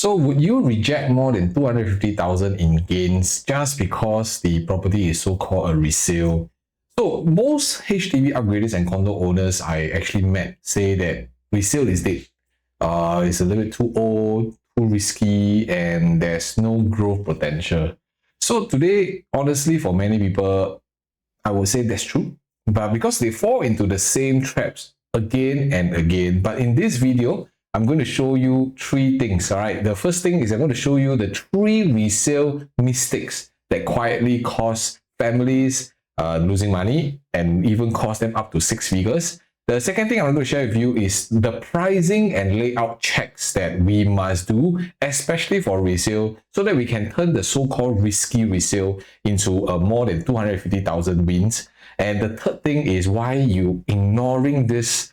So would you reject more than 250,000 in gains just because the property is so-called a resale? So most HDB upgraders and condo owners I actually met say that resale is dead. It's a little bit too old, too risky, and there's no growth potential. So today, honestly, for many people, I would say that's true. But because they fall into the same traps again and again. But in this video, I'm going to show you three things. All right. The first thing is I'm going to show you the three resale mistakes that quietly cause families losing money and even cost them up to 6 figures. The second thing I'm going to share with you is the pricing and layout checks that we must do, especially for resale, so that we can turn the so-called risky resale into a more than 250,000 wins. And the third thing is why you ignoring this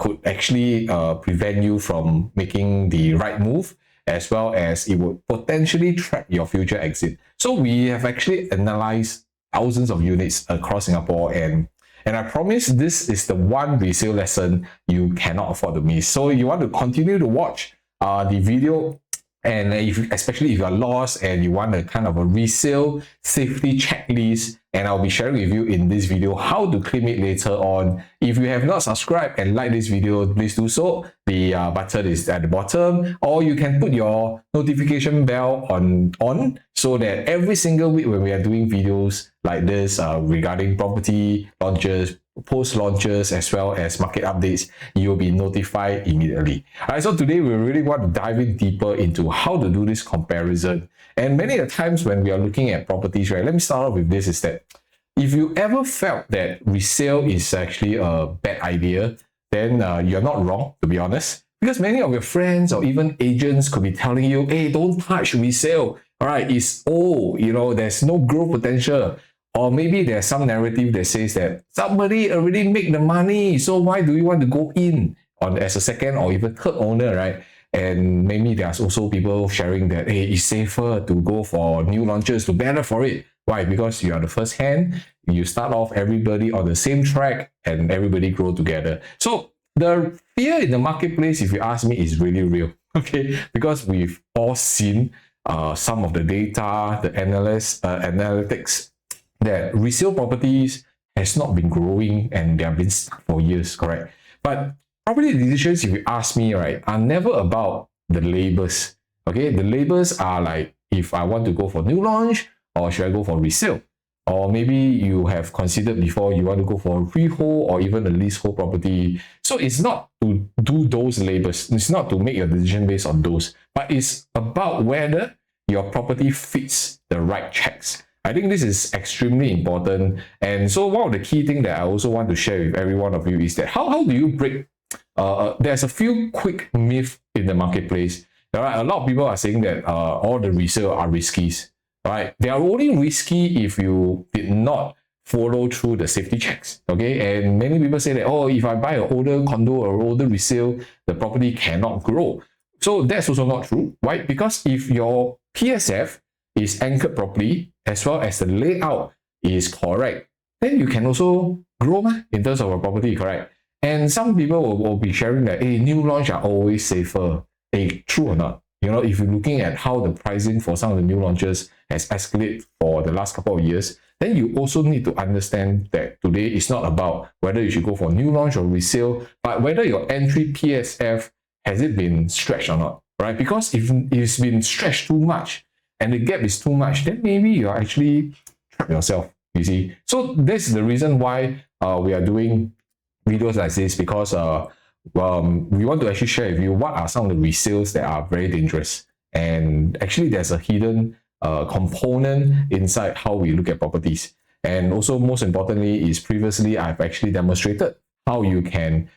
could actually prevent you from making the right move, as well as it would potentially trap your future exit. So we have actually analyzed thousands of units across Singapore, and I promise this is the one resale lesson you cannot afford to miss. So you want to continue to watch the video, and especially if you are lost and you want a kind of a resale safety checklist, and I'll be sharing with you in this video how to claim it later on. If you have not subscribed and liked this video, please do so. The button is at the bottom, or you can put your notification bell on so that every single week when we are doing videos like this regarding property launches, post launches, as well as market updates, you'll be notified immediately. All right, so today we really want to dive in deeper into how to do this comparison. And many of the times when we are looking at properties, right, let me start off with this, is that if you ever felt that resale is actually a bad idea, then you're not wrong, to be honest. Because many of your friends or even agents could be telling you, hey, don't touch resale. All right, it's old, you know, there's no growth potential. Or maybe there's some narrative that says that somebody already make the money, so why do you want to go in on as a second or even third owner, right? And maybe there's also people sharing that, hey, it's safer to go for new launches, to better for it. Why? Because you are the first hand, you start off everybody on the same track and everybody grow together. So the fear in the marketplace, if you ask me, is really real, okay? Because we've all seen some of the data, the analytics, that resale properties has not been growing and they have been stuck for years, correct? But property decisions, if you ask me, right, are never about the labels. Okay, the labels are like, if I want to go for new launch, or should I go for resale? Or maybe you have considered before you want to go for a freehold or even a leasehold property. So it's not to do those labels. It's not to make your decision based on those, but it's about whether your property fits the right checks. I think this is extremely important. And so one of the key things that I also want to share with every one of you is that how do you break there's a few quick myths in the marketplace. All right, a lot of people are saying that all the resale are risky. Right? They are only risky if you did not follow through the safety checks. Okay, and many people say that, oh, if I buy an older condo or older resale, the property cannot grow. So that's also not true, right? Because if your PSF is anchored properly, as well as the layout is correct, then you can also grow in terms of a property, correct? And some people will be sharing that, hey, new launch are always safer. Hey, true or not? You know, if you're looking at how the pricing for some of the new launches has escalated for the last couple of years, then you also need to understand that today it's not about whether you should go for new launch or resale, but whether your entry PSF, has it been stretched or not, right? Because if it's been stretched too much and the gap is too much, then maybe you're actually trapped yourself, you see. So this is the reason why we are doing videos like this, because we want to actually share with you what are some of the resales that are very dangerous. And actually there's a hidden component inside how we look at properties. And also most importantly is previously I've actually demonstrated how you can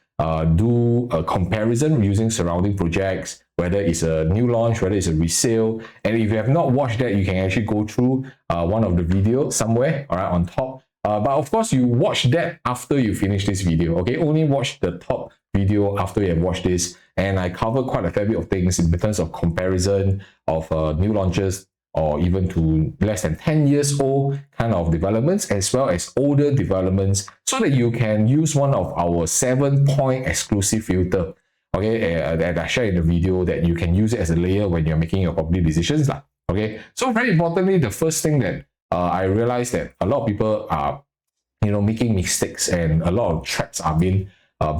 do a comparison using surrounding projects, whether it's a new launch, whether it's a resale. And if you have not watched that, you can actually go through one of the videos somewhere, all right, on top. But of course, you watch that after you finish this video, okay? Only watch the top video after you have watched this. And I cover quite a fair bit of things in terms of comparison of new launches, or even to less than 10 years old kind of developments, as well as older developments, so that you can use one of our 7-point exclusive filter. okay, that I shared in the video, that you can use it as a layer when you're making your property decisions lah. Okay, so very importantly, the first thing that I realized that a lot of people are making mistakes, and a lot of traps are being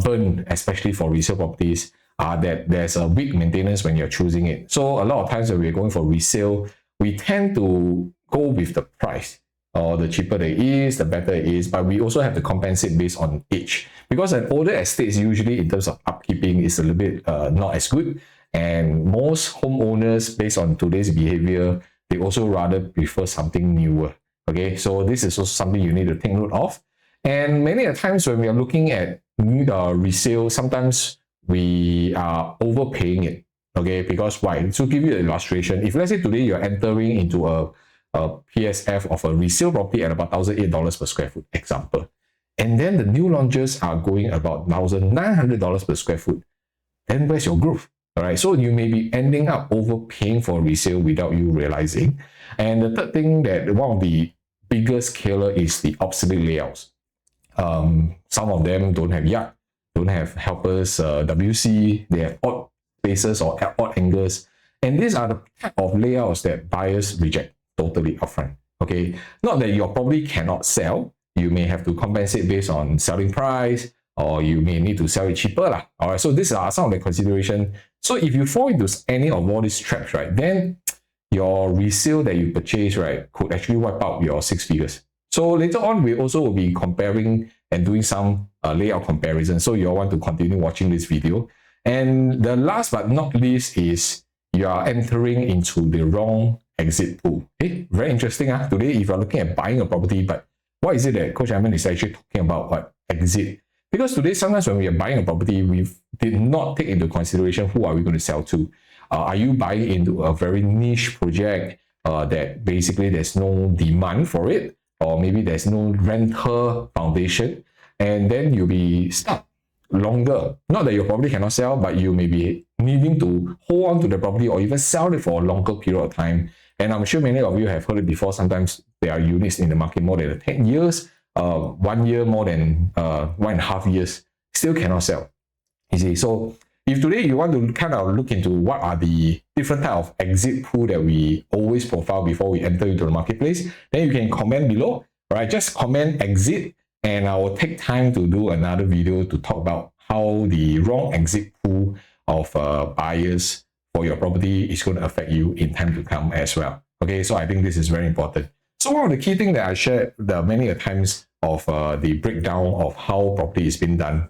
burned, especially for resale properties, that there's a weak maintenance when you're choosing it. So a lot of times when we're going for resale, we tend to go with the price, or the cheaper it is, the better it is, but we also have to compensate based on age, because an older estate usually in terms of upkeeping is a little bit not as good, and most homeowners, based on today's behavior, they also rather prefer something newer. Okay, so this is also something you need to take note of. And many a times when we are looking at resale, sometimes we are overpaying it. Okay, because why? To give you an illustration, if let's say today you're entering into a PSF of a resale property at about $1,008 per square foot, example, and then the new launches are going about $1,900 per square foot, then where's your growth? All right, so you may be ending up overpaying for resale without you realizing. And the third thing, that one of the biggest killer is the obsolete layouts. Some of them don't have yard, don't have helpers, WC, they have odd spaces or odd angles. And these are the type of layouts that buyers reject totally upfront. Okay, not that your property cannot sell, you may have to compensate based on selling price, or you may need to sell it cheaper lah. All right, so these are some of the consideration. So if you fall into any of all these traps, right, then your resale that you purchase, right, could actually wipe out your 6 figures. So later on, we also will be comparing and doing some layout comparison. So you all want to continue watching this video. And the last but not least is you are entering into the wrong exit pool. Okay, very interesting. Today, if you're looking at buying a property, but why is it that Coach Edmund is actually talking about what exit? Because today, sometimes when we are buying a property, we did not take into consideration who are we going to sell to. Are you buying into a very niche project that basically there's no demand for it, or maybe there's no renter foundation, and then you'll be stuck longer? Not that your property cannot sell, but you may be needing to hold on to the property or even sell it for a longer period of time. And I'm sure many of you have heard it before. Sometimes there are units in the market more than 10 years, 1 year, more than 1.5 years, still cannot sell. You see, so if today you want to kind of look into what are the different type of exit pool that we always profile before we enter into the marketplace, then you can comment below. All right, just comment exit, and I will take time to do another video to talk about how the wrong exit pool of buyers for your property is going to affect you in time to come as well. Okay, so I think this is very important. So one of the key things that I shared many a times of the breakdown of how property is being done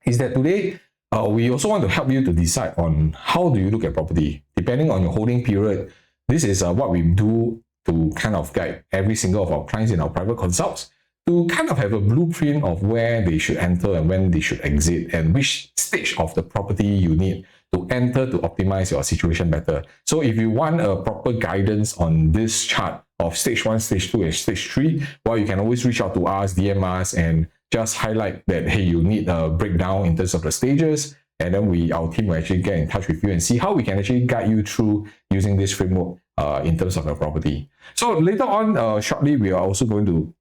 is that today we also want to help you to decide on how do you look at property. Depending on your holding period, this is what we do to kind of guide every single of our clients in our private consults to kind of have a blueprint of where they should enter and when they should exit, and which stage of the property you need to enter to optimize your situation better. So if you want a proper guidance on this chart of stage 1, stage 2, and stage 3, well, you can always reach out to us, DM us, and just highlight that, hey, you need a breakdown in terms of the stages, and then our team will actually get in touch with you and see how we can actually guide you through using this framework in terms of your property. So later on, shortly, we are also going to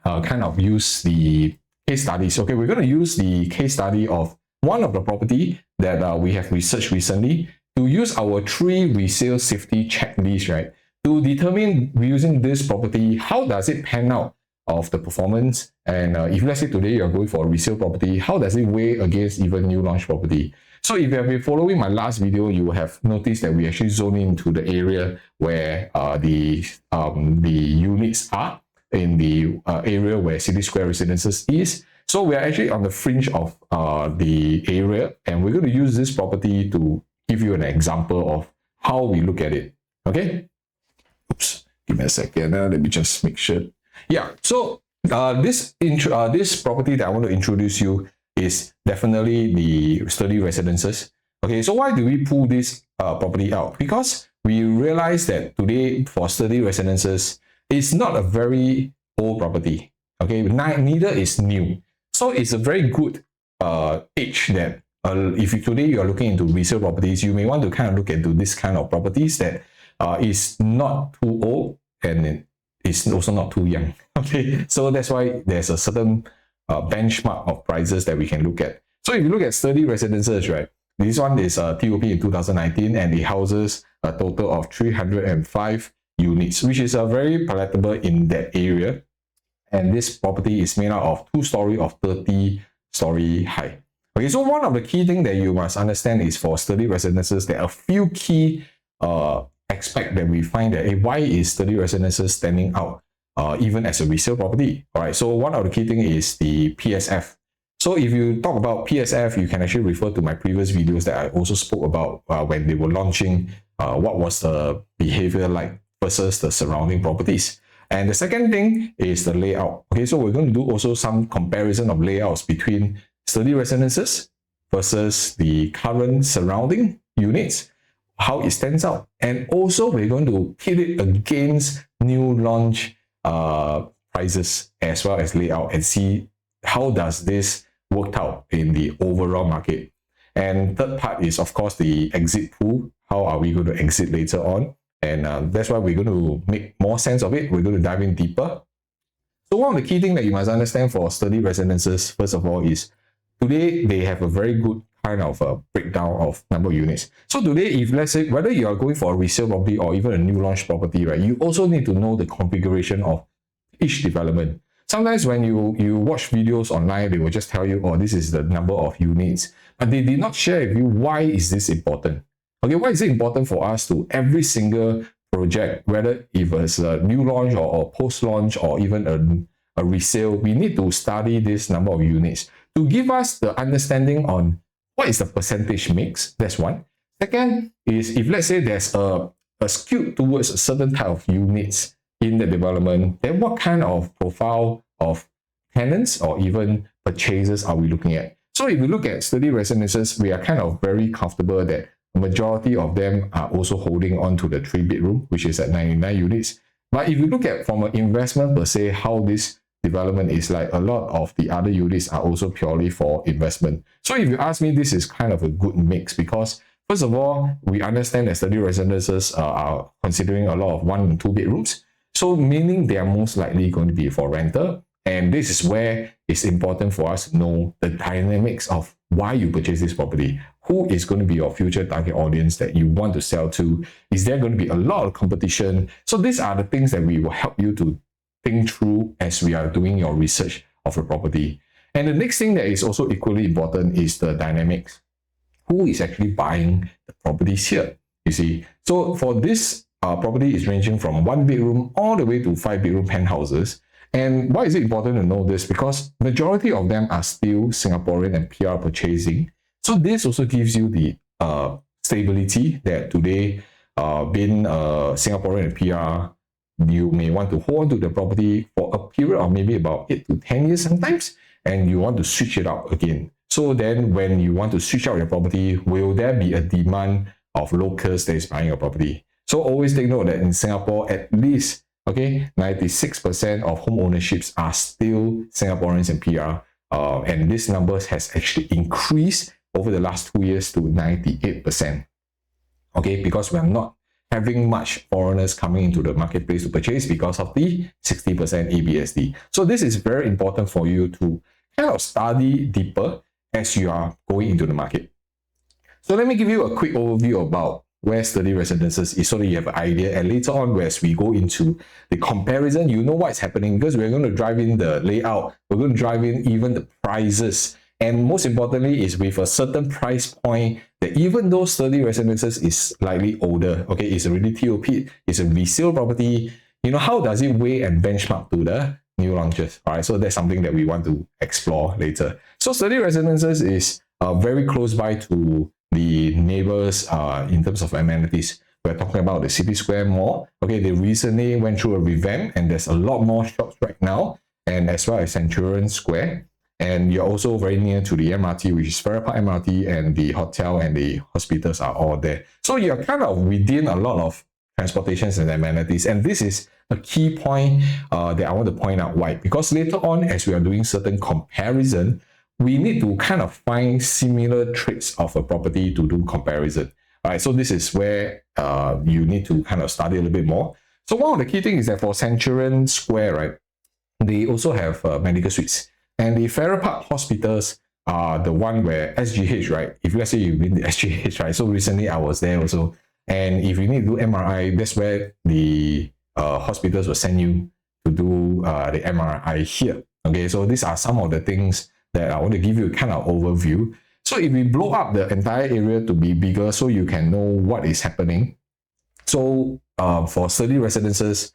kind of use the case studies. Okay, we're going to use the case study of one of the property that we have researched recently to use our 3 resale safety checklist, right, to determine, using this property, how does it pan out of the performance. And if let's say today you're going for a resale property, how does it weigh against even new launch property? So if you have been following my last video, you will have noticed that we actually zone into the area where the units are, in the area where Sturdee Square Residences is. So we are actually on the fringe of the area, and we're going to use this property to give you an example of how we look at it. Okay? Oops, give me a second. Let me just make sure. Yeah, so this property that I want to introduce you is definitely the Sturdee Residences. Okay, so why do we pull this property out? Because we realize that today for Sturdee Residences, it's not a very old property. Okay, neither is new. So it's a very good age that if today you are looking into resale properties, you may want to kind of look into this kind of properties that is not too old and it's also not too young. Okay, so that's why there's a certain benchmark of prices that we can look at. So if you look at Sturdee Residences, right, This one is a TOP in 2019, and it houses a total of 305 units, which is a very palatable in that area. And this property is made out of 2-story of 30-story high. Okay, so one of the key things that you must understand is for Sturdee Residences, there are a few key aspects that we find that, hey, why is Sturdee Residences standing out even as a resale property? All right, so one of the key things is the PSF. So if you talk about PSF, you can actually refer to my previous videos that I also spoke about when they were launching, what was the behavior like versus the surrounding properties. And the second thing is the layout. Okay, so we're going to do also some comparison of layouts between Sturdee Residences versus the current surrounding units, how it stands out. And also we're going to pit it against new launch prices as well as layout and see how does this work out in the overall market. And third part is, of course, the exit pool. How are we going to exit later on? And that's why we're going to make more sense of it. We're going to dive in deeper. So one of the key things that you must understand for Sturdee Residences, first of all, is today they have a very good kind of a breakdown of number of units. So today, if let's say whether you are going for a resale property or even a new launch property, right, you also need to know the configuration of each development. Sometimes when you watch videos online, they will just tell you, oh, this is the number of units, but they did not share with you why is this important. Okay, why is it important for us to every single project, whether if it's a new launch or post-launch or even a resale, we need to study this number of units to give us the understanding on what is the percentage mix. That's one. Second is if let's say there's a skew towards a certain type of units in the development, then what kind of profile of tenants or even purchases are we looking at? So if you look at Sturdee Residences, we are kind of very comfortable that the majority of them are also holding on to the 3-bedroom, which is at 99 units. But if you look at from an investment per se, how this development is like, a lot of the other units are also purely for investment. So if you ask me, this is kind of a good mix because first of all, we understand that Sturdee Residences are considering a lot of 1 and 2 bedrooms. So meaning they are most likely going to be for rental. And this is where it's important for us to know the dynamics of why you purchase this property. Who is going to be your future target audience that you want to sell to? Is there going to be a lot of competition? So these are the things that we will help you to think through as we are doing your research of a property. And the next thing that is also equally important is the dynamics. Who is actually buying the properties here? You see, so for this property is ranging from 1 bedroom all the way to 5-bedroom penthouses. And why is it important to know this? Because majority of them are still Singaporean and PR purchasing. So this also gives you the stability that today, being Singaporean and PR, you may want to hold on to the property for a period of maybe about 8 to 10 years sometimes, and you want to switch it out again. So then when you want to switch out your property, will there be a demand of locals that is buying your property? So always take note that in Singapore, at least 96% of home ownerships are still Singaporeans and PR. And this number has actually increased over the last 2 years to 98%. Okay, because we are not having much foreigners coming into the marketplace to purchase because of the 60% ABSD. So this is very important for you to kind of study deeper as you are going into the market. So let me give you a quick overview about where Sturdee Residences is so that you have an idea, and later on as we go into the comparison, you know what's happening because we're going to drive in the layout, we're going to drive in even the prices, and most importantly is with a certain price point that even though Sturdee Residences is slightly older, okay, it's already TOP, it's a resale property, you know, how does it weigh and benchmark to the new launches? All right, so that's something that we want to explore later. So Sturdee Residences is very close by to the neighbors in terms of amenities. We're talking about the City Square Mall. Okay, they recently went through a revamp and there's a lot more shops right now, and as well as Centurion Square. And you're also very near to the MRT, which is Farrer Park MRT, and the hotel and the hospitals are all there. So you're kind of within a lot of transportations and amenities. And this is a key point that I want to point out. Why? Because later on, as we are doing certain comparison, we need to kind of find similar traits of a property to do comparison. All right, so this is where you need to kind of study a little bit more. So one of the key things is that for Centurion Square, right, they also have medical suites. And the Farrer Park hospitals are the one where SGH, right? If let's say you've been to SGH, right? So recently I was there also. And if you need to do MRI, that's where the hospitals will send you to do the MRI here. Okay, so these are some of the things that I want to give you a kind of overview. So if we blow up the entire area to be bigger so you can know what is happening. So for Sturdee Residences,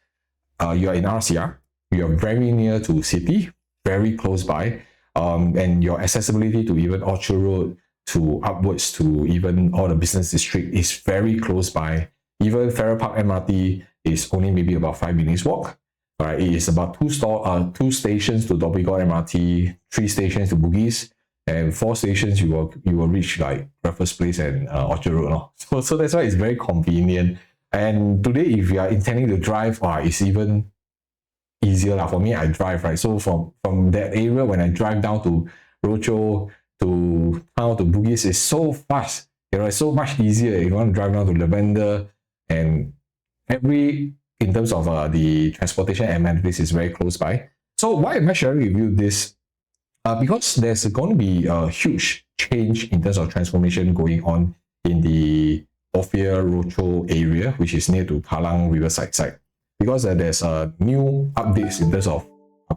you are in RCR, you are very near to city, very close by, and your accessibility to even Orchard Road, to upwards to even all the business district is very close by. Even Farrer Park MRT is only maybe about 5 minutes walk. Right, it is about two stations to Dhoby Ghaut MRT, 3 stations to Bugis, and 4 stations you will reach like Raffles Place and Orchard Road. No? So that's why it's very convenient. And today, if you are intending to drive, it's even easier. For me, I drive, right? So from that area, when I drive down to Rochor, to town, to Bugis, it's so fast. It's so much easier. If you want to drive down to Lavender, and in terms of the transportation amenities is very close by. So why am I sharing with you this? Because there's going to be a huge change in terms of transformation going on in the Ophir Rochor area, which is near to Kallang Riverside side. Because there's new updates in terms of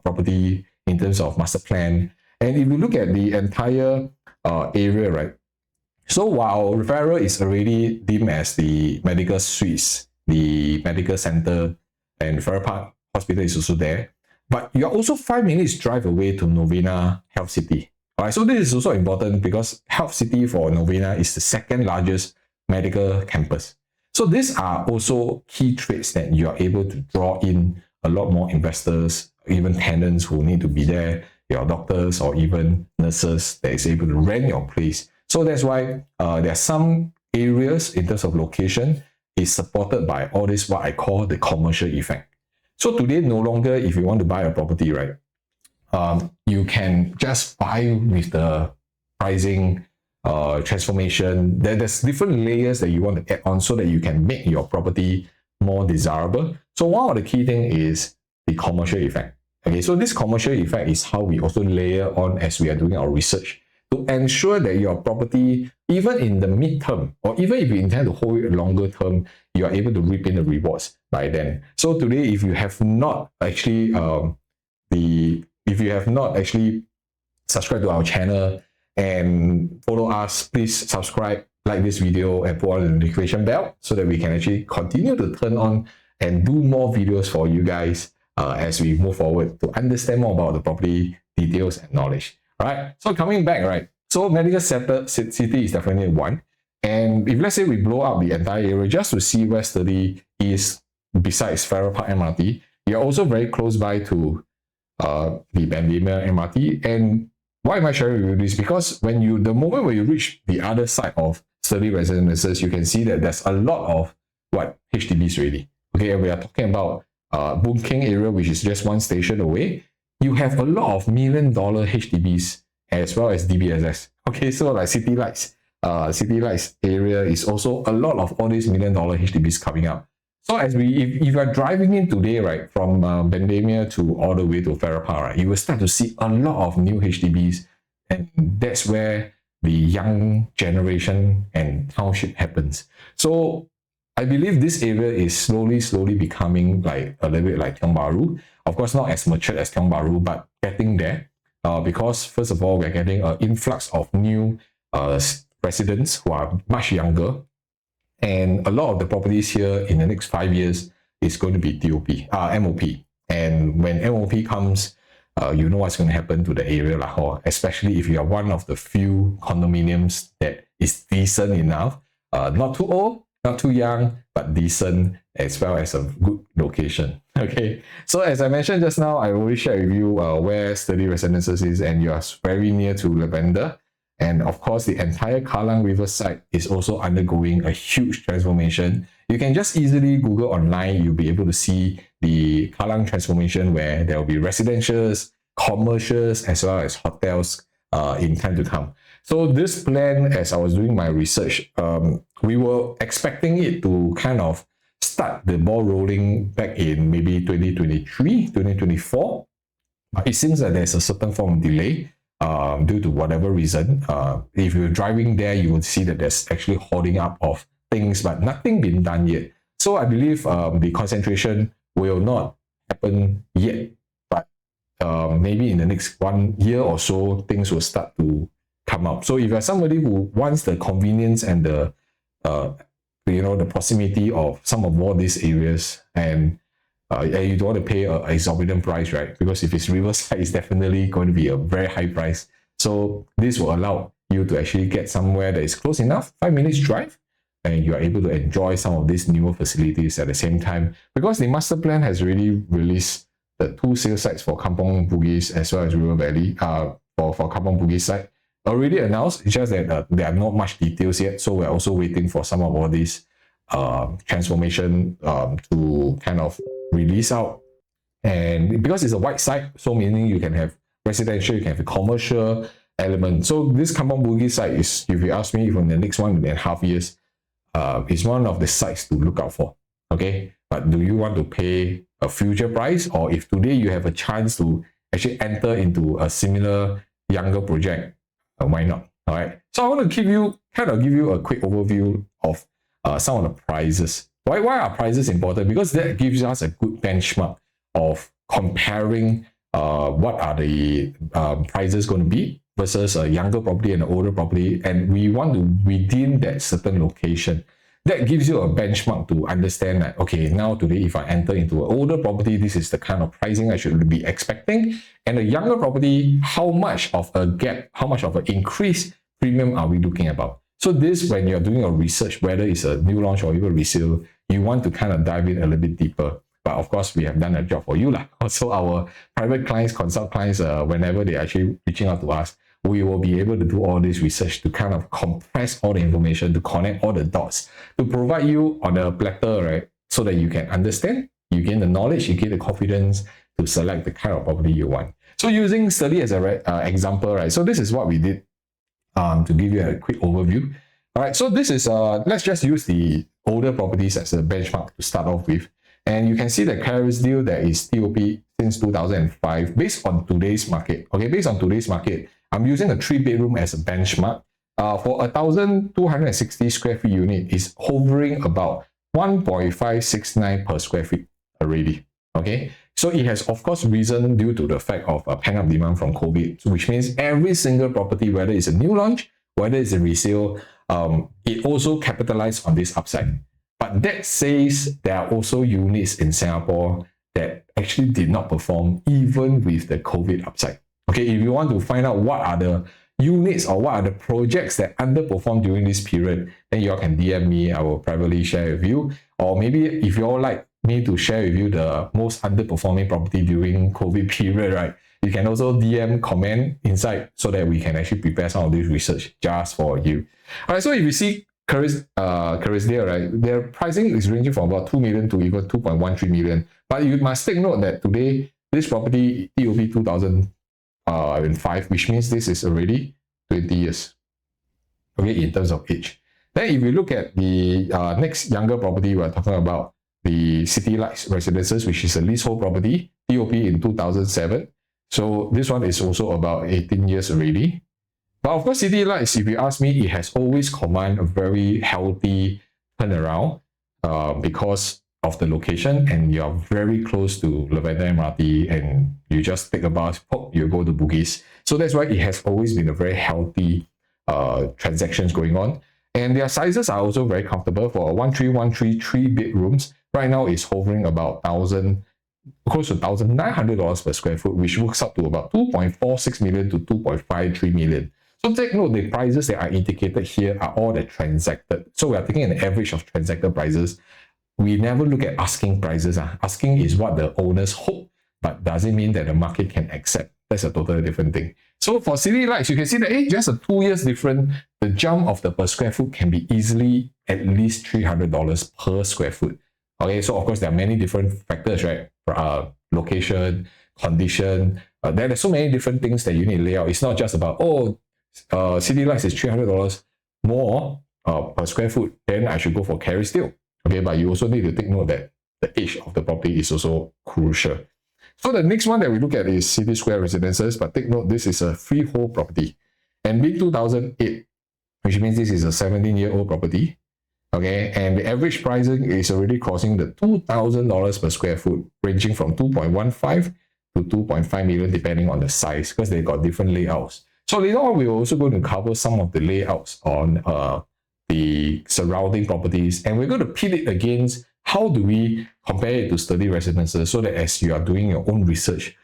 property, in terms of master plan. And if you look at the entire area, right? So while referral is already deemed as the medical suites, the medical center, and Farrer Park Hospital is also there, but you're also 5 minutes drive away to Novena Health City. All right, so this is also important because Health City for Novena is the second largest medical campus. So these are also key traits that you are able to draw in a lot more investors, even tenants who need to be there, your doctors or even nurses that is able to rent your place. So that's why there are some areas in terms of location is supported by all this, what I call the commercial effect. So today, no longer if you want to buy a property, right, you can just buy with the pricing transformation. There's different layers that you want to add on so that you can make your property more desirable. So one of the key things is the commercial effect. Okay, so this commercial effect is how we also layer on as we are doing our research to ensure that your property, even in the midterm, or even if you intend to hold it longer term, you are able to reap in the rewards by then. So today, if you have not actually subscribed to our channel and follow us, please subscribe, like this video, and put on the notification bell so that we can actually continue to turn on and do more videos for you guys as we move forward to understand more about the property details and knowledge. All right, so coming back, right? So medical center city is definitely one. And if let's say we blow up the entire area just to see where Sturdee is besides Farrer Park MRT, you're also very close by to the Bendemeer MRT. And why am I sharing with you this? Because the moment when you reach the other side of Sturdee Residences, you can see that there's a lot of HDBs already. Okay, and we are talking about Boon Keng area, which is just 1 station away. You have a lot of $1 million HDBs as well as DBSS. Okay, so like City Lights area is also a lot of all these $1 million HDBs coming up. So as if you are driving in today, right, from Bendemeer to all the way to Farrer Park, right, you will start to see a lot of new HDBs, and that's where the young generation and township happens. So I believe this area is slowly becoming like a little bit like Tiong Bahru. Of course, not as matured as Tiong Bahru, but getting there. Because first of all, we're getting an influx of new residents who are much younger. And a lot of the properties here in the next 5 years is going to be MOP. And when MOP comes, you know what's going to happen to the area, especially if you are one of the few condominiums that is decent enough, not too old, not too young, but decent, as well as a good location. Okay, so as I mentioned just now, I already shared with you where Sturdee Residences is, and you are very near to Lavender. And of course, the entire Kallang Riverside is also undergoing a huge transformation. You can just easily Google online, you'll be able to see the Kallang transformation where there will be residentials, commercials, as well as hotels in time to come. So this plan, as I was doing my research, we were expecting it to kind of start the ball rolling back in maybe 2023, 2024. But it seems that there's a certain form of delay. due to whatever reason. If you're driving there, you will see that there's actually hoarding up of things, but nothing been done yet. So I believe the concentration will not happen yet, but maybe in the next 1 year or so, things will start to come up. So if you're somebody who wants the convenience and the the proximity of some of all these areas, and you don't want to pay an exorbitant price, right? Because if it's riverside, it's definitely going to be a very high price. So this will allow you to actually get somewhere that is close enough, 5 minutes drive, and you are able to enjoy some of these newer facilities at the same time. Because the master plan has already released the 2 sales sites for Kampong Bugis as well as River Valley, for Kampong Bugis site. Already announced, it's just that there are not much details yet, so we're also waiting for some of all these transformation to kind of release out. And because it's a white site, so meaning you can have residential, you can have a commercial element. So this Kampong Bugis site is, if you ask me, from the next 1.5 years, is one of the sites to look out for. Okay, but do you want to pay a future price, or if today you have a chance to actually enter into a similar younger project, why not? All right. So I want to give you a quick overview of some of the prices. Why are prices important? Because that gives us a good benchmark of comparing what are the prices going to be versus a younger property and an older property, and we want to within that certain location. That gives you a benchmark to understand that, okay, now today if I enter into an older property, this is the kind of pricing I should be expecting. And a younger property, how much of a gap, how much of an increased premium are we looking about? So this, when you're doing a research, whether it's a new launch or even resale, you want to kind of dive in a little bit deeper. But of course, we have done a job for you. Also, our private clients, consult clients, whenever they're actually reaching out to us, we will be able to do all this research to kind of compress all the information, to connect all the dots, to provide you on a platter, right? So that you can understand, you gain the knowledge, you gain the confidence to select the kind of property you want. So using Sturdee as an example, right? So this is what we did to give you a quick overview. All right, so this is, let's just use the older properties as a benchmark to start off with. And you can see the Resale that is TOP since 2005, based on today's market. Okay, based on today's market, I'm using a 3-bedroom as a benchmark. For 1,260 square feet unit is hovering about 1.569 per square feet already. Okay, so it has of course risen due to the fact of a pent-up demand from COVID, which means every single property, whether it's a new launch, whether it's a resale, it also capitalized on this upside. But that says there are also units in Singapore that actually did not perform even with the COVID upside. Okay, if you want to find out what are the units or what are the projects that underperformed during this period, then you all can DM me. I will privately share with you. Or maybe if you all like me to share with you the most underperforming property during COVID period, right? You can also DM, comment inside so that we can actually prepare some of this research just for you. All right, so if you see Resale, right, their pricing is ranging from about 2 million to even 2.13 million. But you must take note that today, this property TOP 2005, which means this is already 20 years, okay, in terms of age. Then if you look at the next younger property, we're talking about the City Lights Residences, which is a leasehold property, TOP in 2007. So this one is also about 18 years already. But of course, City Lights, if you ask me, it has always commanded a very healthy turnaround because of the location, and you're very close to Lavender MRT, and you just take a bus, pop, you go to Bugis. So that's why it has always been a very healthy transactions going on. And their sizes are also very comfortable. For a 1,313 3-bedrooms, right now is hovering about close to $1,900 per square foot, which works up to about 2.46 million to 2.53 million. So take note, the prices that are indicated here are all the transacted. So we are taking an average of transacted prices. We never look at asking prices. Asking is what the owners hope, but does it mean that the market can accept? That's a totally different thing. So for City Lights, you can see that just a 2 years different, the jump of the per square foot can be easily at least $300 per square foot. Okay, so of course there are many different factors, right? Location, condition. There are so many different things that you need to lay out. It's not just about, City Lights is $300 more per square foot, then I should go for Resale. Okay, but you also need to take note that the age of the property is also crucial. So the next one that we look at is City Square Residences, but take note, this is a freehold property. And being 2008, which means this is a 17-year-old property, okay, and the average pricing is already crossing the $2,000 per square foot, ranging from 2.15 to 2.5 million, depending on the size, because they got different layouts. So later on, we're also going to cover some of the layouts on the surrounding properties, and we're going to pit it against how do we compare it to Sturdee Residences, so that as you are doing your own research,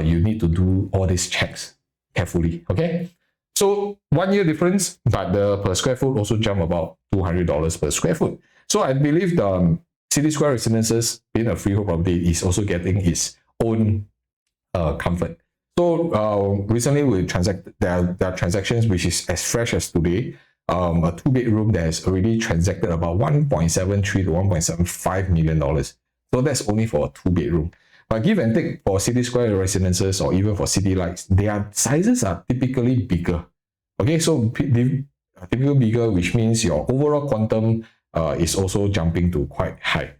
you need to do all these checks carefully, okay? So 1 year difference, but the per square foot also jump about $200 per square foot. So I believe the City Square Residences, being a freehold property, is also getting its own comfort. So recently we transacted, there are transactions which is as fresh as today. A 2-bedroom that has already transacted about $1.73 to $1.75 million. So that's only for a 2-bedroom. But give and take for City Square Residences or even for City Lights, their sizes are typically bigger. Okay, so typically bigger, which means your overall quantum is also jumping to quite high.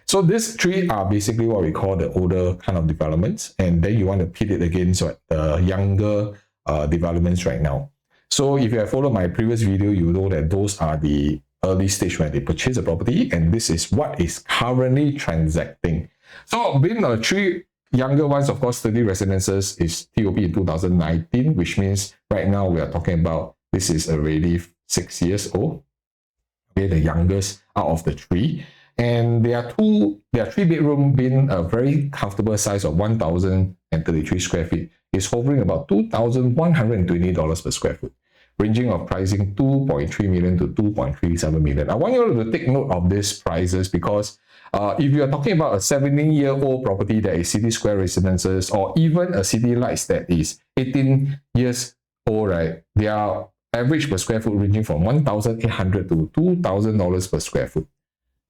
So these three are basically what we call the older kind of developments, and then you want to pit it against the younger developments right now. So if you have followed my previous video, you know that those are the early stage when they purchase a property, and this is what is currently transacting. So being the three younger ones, of course, Sturdee Residences is TOP in 2019, which means right now we are talking about this is already 6 years old. Okay, the youngest out of the three. And there are 3-bedroom being a very comfortable size of 1,033 square feet is hovering about $2,120 per square foot, ranging of pricing 2.3 million to 2.37 million. I want you to take note of these prices because if you are talking about a 17-year-old property that is City Square Residences, or even a City Lights that is 18 years old, right? Their average per square foot ranging from $1,800 to $2,000 per square foot.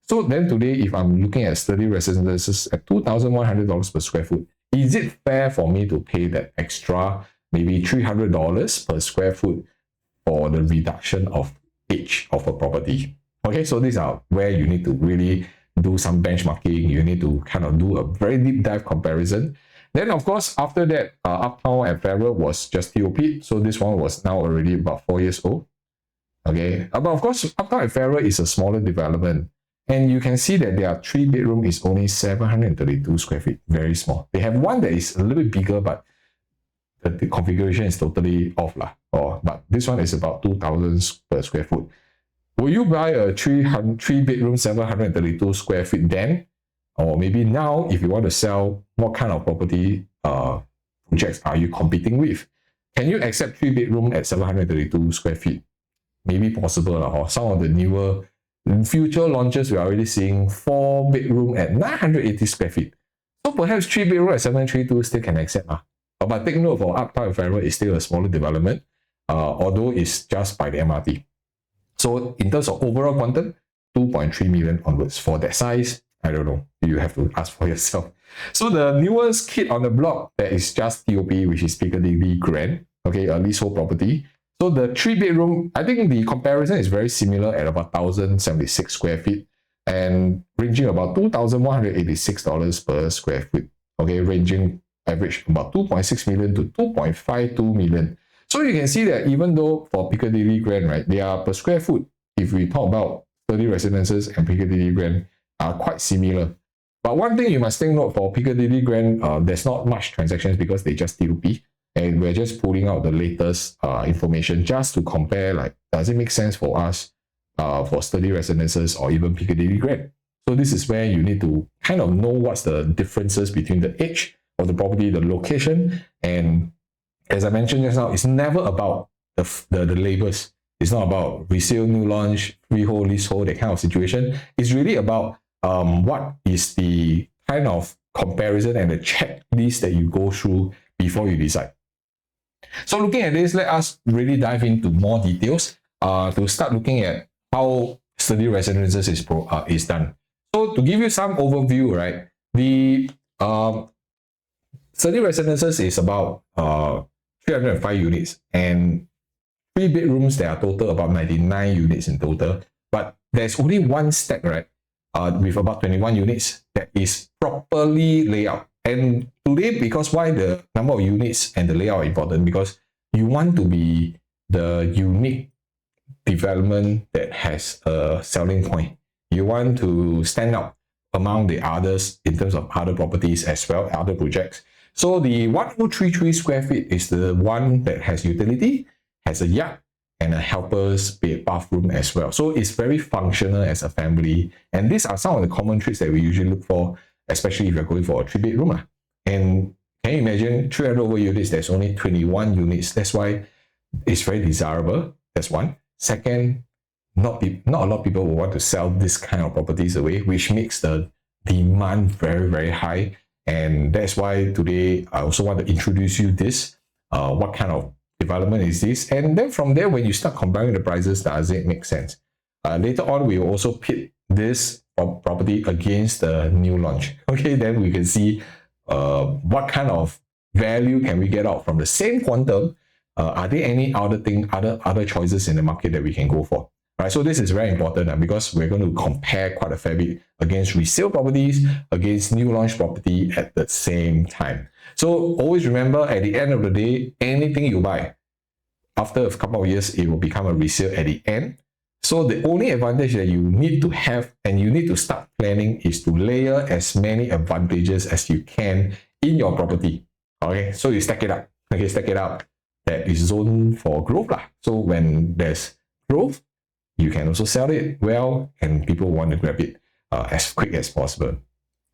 So then today, if I'm looking at Sturdee Residences at $2,100 per square foot, is it fair for me to pay that extra maybe $300 per square foot for the reduction of age of a property? Okay, so these are where you need to really do some benchmarking. You need to kind of do a very deep dive comparison. Then, of course, after that, Uptown and Farrer was just TOP. So this one was now already about 4 years old. Okay, but of course, Uptown and Farrer is a smaller development. And you can see that their 3-bedroom is only 732 square feet, very small. They have one that is a little bit bigger, but the configuration is totally off. But this one is about 2,000 per square foot. Will you buy a 3-bedroom, 732 square feet then? Or maybe now, if you want to sell, what kind of property projects are you competing with? Can you accept 3-bedroom at 732 square feet? Maybe possible, or some of the newer future launches, we are already seeing 4-bedroom at 980 square feet. So perhaps 3-bedroom at 732 still can accept. But take note, for Uptown and Farrer, it's still a smaller development, although it's just by the MRT. So in terms of overall quantum, 2.3 million onwards. For that size, I don't know. You have to ask for yourself. So the newest kid on the block that is just TOP, which is Piccadilly Grand, okay, a leasehold property. So the 3-bedroom, I think the comparison is very similar at about 1,076 square feet and ranging about $2,186 per square foot. Okay, ranging average about 2.6 million to 2.52 million. So you can see that even though for Piccadilly Grand, right, they are per square foot, if we talk about Sturdee Residences and Piccadilly Grand, are quite similar. But one thing you must take note for Piccadilly Grand, there's not much transactions because they just TOP. And we're just pulling out the latest information just to compare, like, does it make sense for us for Sturdee Residences or even Piccadilly Grand? So this is where you need to kind of know what's the differences between the age of the property, the location, and as I mentioned just now, it's never about the labels. It's not about resale, new launch, freehold, leasehold, that kind of situation. It's really about what is the kind of comparison and the checklist that you go through before you decide. So looking at this, let us really dive into more details to start looking at how Sturdee Residences is done. So to give you some overview, right, the Sturdee Residences is about 305 units and 3 bedrooms. There are total about 99 units in total, but there's only one stack, right, with about 21 units that is properly laid out And today, because why the number of units and the layout are important, because you want to be the unique development that has a selling point. You want to stand out among the others in terms of other properties as well, other projects. So the 1033 square feet is the one that has utility, has a yard, and a helper's bathroom as well. So it's very functional as a family. And these are some of the common traits that we usually look for, especially if you're going for a 3-bedroom. And can you imagine 300 over units, there's only 21 units. That's why it's very desirable. That's one. Second, not a lot of people will want to sell this kind of properties away, which makes the demand very, very high. And that's why today I also want to introduce you this. What kind of development is this? And then from there, when you start comparing the prices, does it make sense? Later on, we will also pit this property against the new launch. Okay, then we can see what kind of value can we get out from the same quantum. Are there any other choices in the market that we can go for? Right, so this is very important because we're going to compare quite a fair bit against resale properties, against new launch property at the same time. So always remember, at the end of the day, anything you buy, after a couple of years, it will become a resale at the end. So the only advantage that you need to have and you need to start planning is to layer as many advantages as you can in your property. Okay, so you stack it up. Okay, stack it up. That is zone for growth. So when there's growth, you can also sell it well and people want to grab it as quick as possible.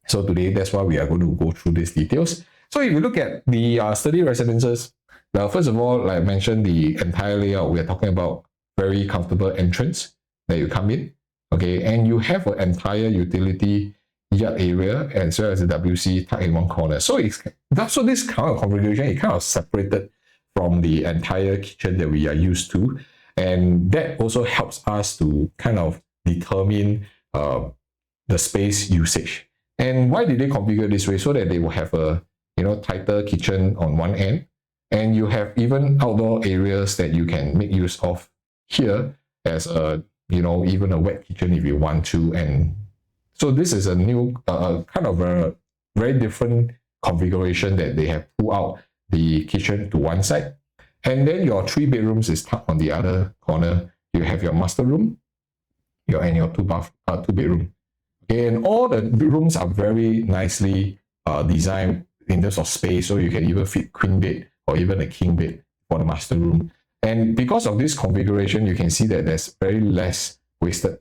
So today, that's why we are going to go through these details. So if you look at the Sturdee Residences, first of all, like I mentioned, the entire layout, we are talking about very comfortable entrance that you come in. Okay, and you have an entire utility yard area as well as the WC tucked in one corner. So this kind of configuration is kind of separated from the entire kitchen that we are used to. And that also helps us to kind of determine the space usage. And why did they configure this way? So that they will have a tighter kitchen on one end, and you have even outdoor areas that you can make use of here as a even a wet kitchen if you want to. And so this is a new kind of a very different configuration that they have pulled out the kitchen to one side. And then your 3 bedrooms is tucked on the other corner. You have your master room, your 2 bedroom. Okay, and all the rooms are very nicely designed in terms of space, so you can even fit queen bed or even a king bed for the master room. And because of this configuration, you can see that there's very less wasted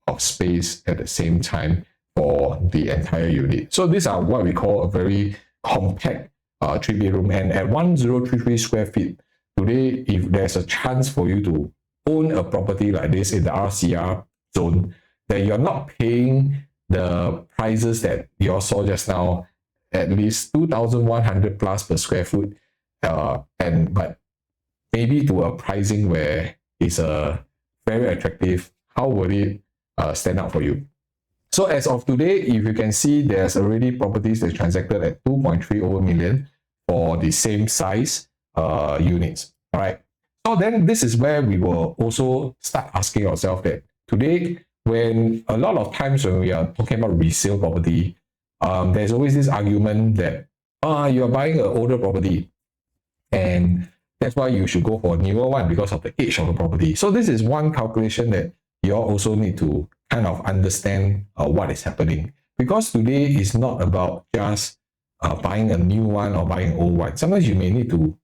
of space at the same time for the entire unit. So these are what we call a very compact 3 bedroom. And at 1033 square feet, today, if there's a chance for you to own a property like this in the RCR zone, that you're not paying the prices that you all saw just now, at least 2,100 plus per square foot, but maybe to a pricing where it's very attractive, how would it stand out for you? So as of today, if you can see, there's already properties that transacted at 2.3 over million for the same size units. All right. So then this is where we will also start asking ourselves that today, when a lot of times when we are talking about resale property, there's always this argument that you're buying an older property and that's why you should go for a newer one because of the age of the property. So this is one calculation that you all also need to kind of understand what is happening, because today is not about just buying a new one or buying an old one. Sometimes you may need to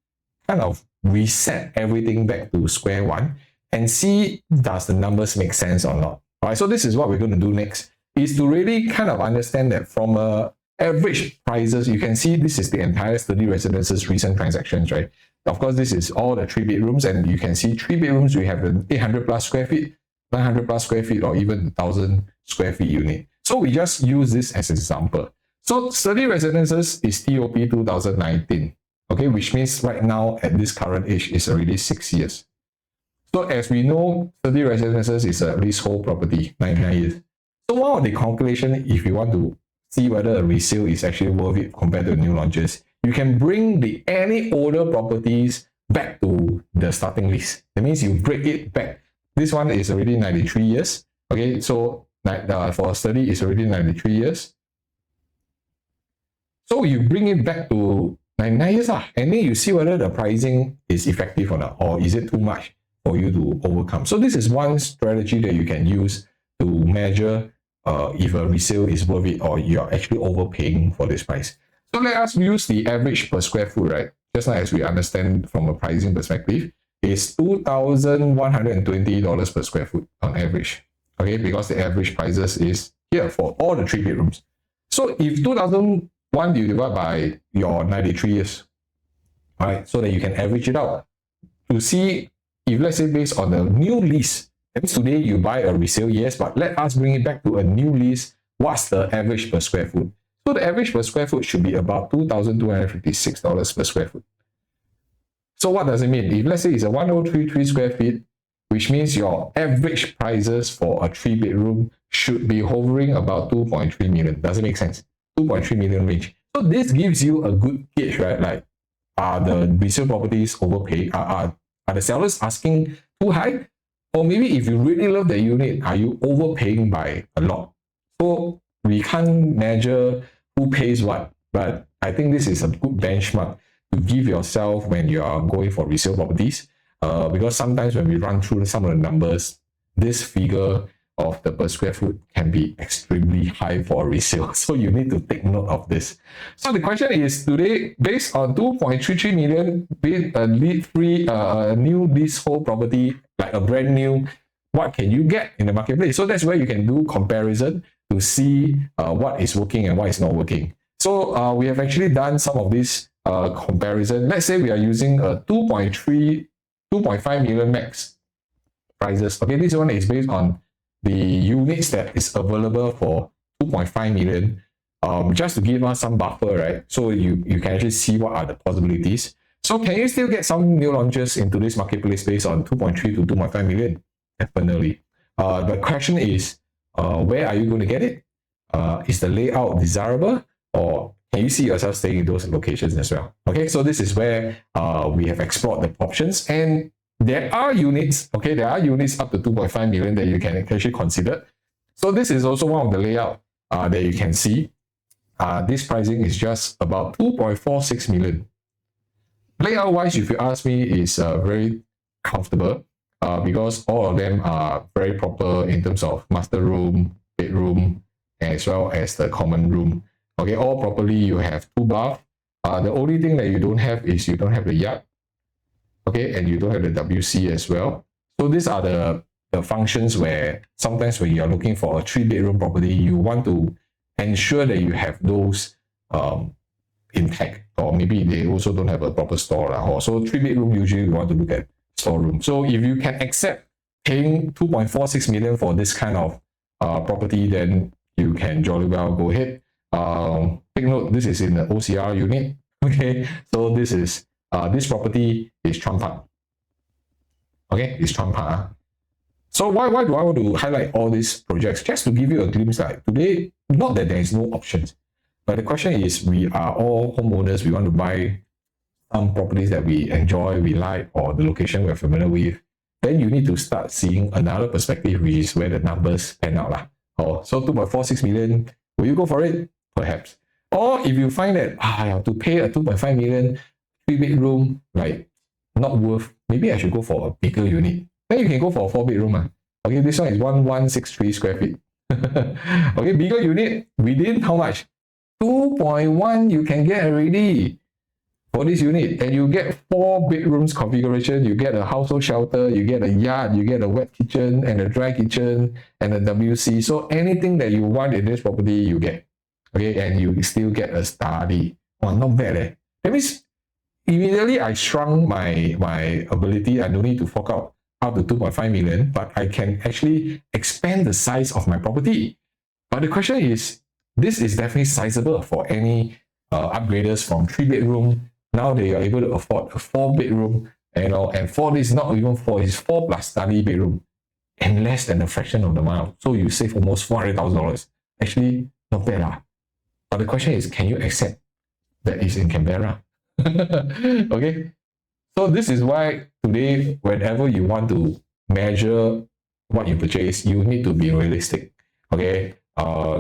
kind of reset everything back to square one and see does the numbers make sense or not. All right, so this is what we're going to do next, is to really kind of understand that from average prices, you can see this is the entire Sturdee Residences recent transactions, right? Of course, this is all the 3 bedrooms, and you can see 3 bedrooms, we have an 800 plus square feet, 900 plus square feet, or even 1,000 square feet unit. So we just use this as an example. So Sturdee Residences is TOP 2019, okay, which means right now at this current age is already 6 years. So as we know, Sturdee Residences is a leasehold property, 99 years. So one of the calculation, if you want to see whether a resale is actually worth it compared to new launches, you can bring any older properties back to the starting lease. That means you break it back. This one is already 93 years. Okay, so for Sturdee, it's already 93 years. So you bring it back to 99 years, and then you see whether the pricing is effective or not, or is it too much for you to overcome. So this is one strategy that you can use to measure if a resale is worth it or you're actually overpaying for this price. So let us use the average per square foot, right? Just like as we understand from a pricing perspective, is $2,120 per square foot on average. Okay, because the average prices is here for all the 3 bedrooms. So if 2001 you divide by your 93 years, all right, so that you can average it out to see if, let's say, based on the new lease, that means today you buy a resale, yes, but let us bring it back to a new lease. What's the average per square foot? So the average per square foot should be about $2,256 per square foot. So what does it mean? If let's say it's a 1033 square feet, which means your average prices for a 3-bedroom should be hovering about 2.3 million. Does it make sense? 2.3 million range. So this gives you a good gauge, right? Like, are the resale properties overpaid? Are the sellers asking too high? Or maybe if you really love the unit, are you overpaying by a lot? So we can't measure who pays what, but I think this is a good benchmark to give yourself when you are going for resale properties. Because sometimes when we run through some of the numbers, this figure of the per square foot can be extremely high for resale. So you need to take note of this. So the question is today, based on 2.33 million, with a lead-free new leasehold property, like a brand new, what can you get in the marketplace? So that's where you can do comparison to see what is working and what is not working. So we have actually done some of this comparison. Let's say we are using a 2.5 million max prices. Okay, this one is based on the units that is available for 2.5 million, just to give us some buffer, right? So you can actually see what are the possibilities. So can you still get some new launches into this marketplace based on 2.3 to 2.5 million? Definitely. The question is, where are you going to get it? Is the layout desirable, or can you see yourself staying in those locations as well? Okay, so this is where we have explored the options, and there are units, okay, there are units up to 2.5 million that you can actually consider. So this is also one of the layout that you can see. This pricing is just about 2.46 million. Layout wise, if you ask me, is very comfortable because all of them are very proper in terms of master room, bedroom, as well as the common room. Okay, all properly. You have 2 baths. The only thing that you don't have is you don't have the yard. Okay, and you don't have the WC as well. So these are the functions where sometimes when you're looking for a 3-bedroom property, you want to ensure that you have those intact, or maybe they also don't have a proper store. So 3-bedroom, usually you want to look at storeroom. So if you can accept paying 2.46 million for this kind of property, then you can jolly well go ahead. Take note, this is in the OCR unit. Okay, so this is this property is Chuan Park. Okay, it's Chuan Park. So why do I want to highlight all these projects? Just to give you a glimpse, like today, not that there is no options, but the question is, we are all homeowners. We want to buy some properties that we enjoy, we like, or the location we're familiar with. Then you need to start seeing another perspective, which is where the numbers pan out. So 2.46 million, will you go for it? Perhaps. Or if you find that I have to pay a 2.5 million 3-bedroom, like not worth, maybe I should go for a bigger unit. Then you can go for a 4-bedroom. Okay, this one is 1163 square feet. Okay, bigger unit within how much? 2.1 you can get already for this unit, and you get 4 bedrooms configuration. You get a household shelter, you get a yard, you get a wet kitchen and a dry kitchen and a WC. So anything that you want in this property, you get. Okay, and you still get a study. Oh, not bad. That means immediately I shrunk my ability. I don't need to fork out up to 2.5 million, but I can actually expand the size of my property. But the question is, this is definitely sizable for any upgraders from 3-bedroom. Now they are able to afford a 4-bedroom, and 4 is not even 4, it's 4 plus study bedroom, and less than a fraction of the amount. So you save almost $400,000. Actually, not bad. But the question is, can you accept that is in Canberra? Okay. So this is why today, whenever you want to measure what you purchase, you need to be realistic. Okay.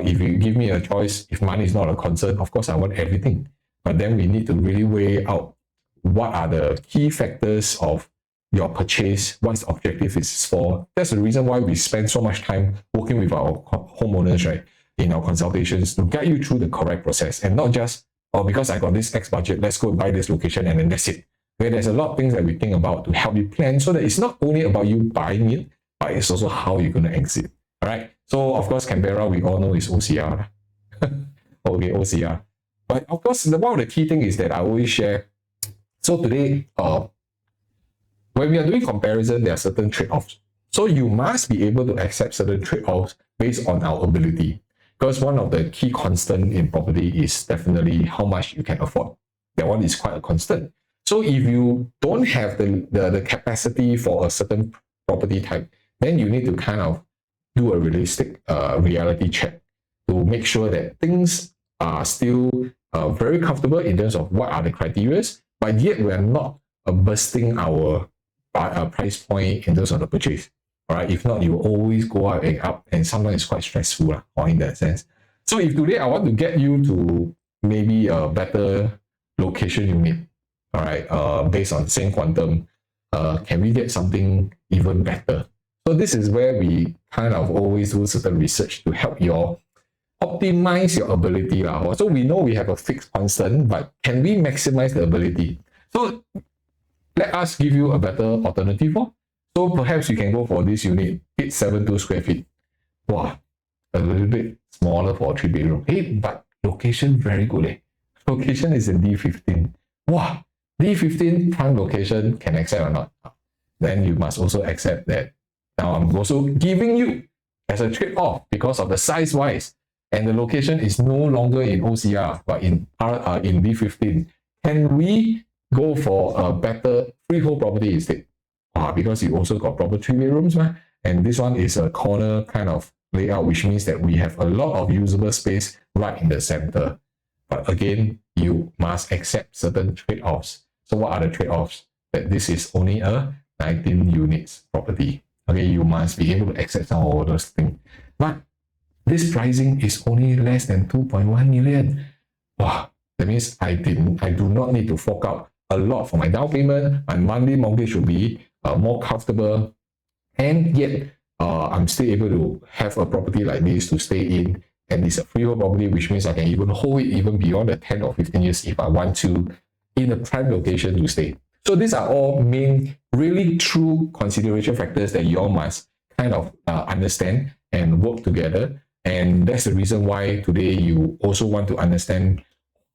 If you give me a choice, if money is not a concern, of course I want everything. But then we need to really weigh out what are the key factors of your purchase, what the objective is for. That's the reason why we spend so much time working with our homeowners, right, in our consultations to guide you through the correct process, and not just, oh, because I got this X budget, let's go buy this location and then that's it. Okay, there's a lot of things that we think about to help you plan so that it's not only about you buying it, but it's also how you're going to exit. All right. So, of course, Canberra, we all know is OCR. Okay, OCR. But of course, one of the key things is that I always share. So today, when we are doing comparison, there are certain trade-offs. So you must be able to accept certain trade-offs based on our ability. Because one of the key constant in property is definitely how much you can afford. That one is quite a constant. So if you don't have the capacity for a certain property type, then you need to kind of do a realistic reality check to make sure that things are still very comfortable in terms of what are the criteria, but yet we are not bursting our price point in terms of the purchase. All right, if not, you will always go up, and sometimes it's quite stressful or in that sense. So if today I want to get you to maybe a better location unit, all right, based on the same quantum, can we get something even better? So this is where we kind of always do certain research to help you optimize your ability. So we know we have a fixed constant, but can we maximize the ability? So let us give you a better alternative. So perhaps you can go for this unit, 872 square feet. Wow, a little bit smaller for a 3-bedroom. Hey, but location very good. Location is in D15. Wow, D15 prime location can accept or not? Then you must also accept that. Now I'm also giving you as a trade-off because of the size-wise, and the location is no longer in OCR but in D15. Can we go for a better freehold property instead? Because you also got proper 3 bedrooms, and this one is a corner kind of layout, which means that we have a lot of usable space right in the center. But again, you must accept certain trade-offs. So what are the trade-offs? That this is only a 19 units property. Okay, you must be able to accept some of those things. But this pricing is only less than 2.1 million. Wow, that means I do not need to fork out a lot for my down payment. My monthly mortgage will be more comfortable, and yet I'm still able to have a property like this to stay in, and it's a freehold property, which means I can even hold it even beyond the 10 or 15 years if I want to, in a prime location to stay. So these are all main, really true consideration factors that you all must kind of understand and work together. And that's the reason why today you also want to understand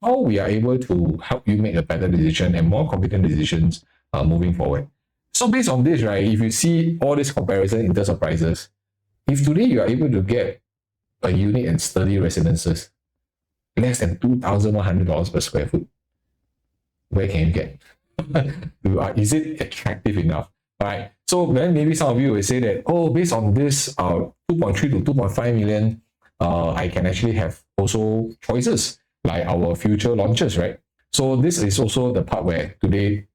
how we are able to help you make a better decision and more confident decisions moving forward. So based on this, right, if you see all this comparison in terms of prices, if today you are able to get a unit in Sturdee Residences less than $2,100 per square foot, where can you get? Is it attractive enough? Right. So then maybe some of you will say that, oh, based on this 2.3 to 2.5 million, I can actually have also choices like our future launches, right? So this is also the part where today,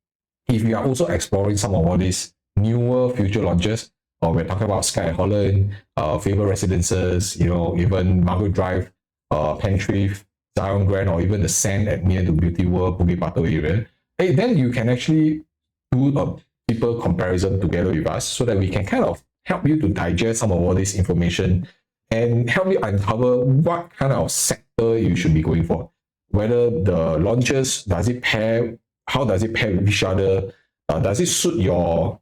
if you are also exploring some of all these newer future launches, or we're talking about Sky Holland, Faber Residences, even Margaret Drive, Pentreath, Zion Grand, or even the Sand at near the Beauty World, Bukit Batok area, hey, then you can actually do a deeper comparison together with us so that we can kind of help you to digest some of all this information and help you uncover what kind of sector you should be going for. Whether the launches, how does it pair with each other? Does it suit your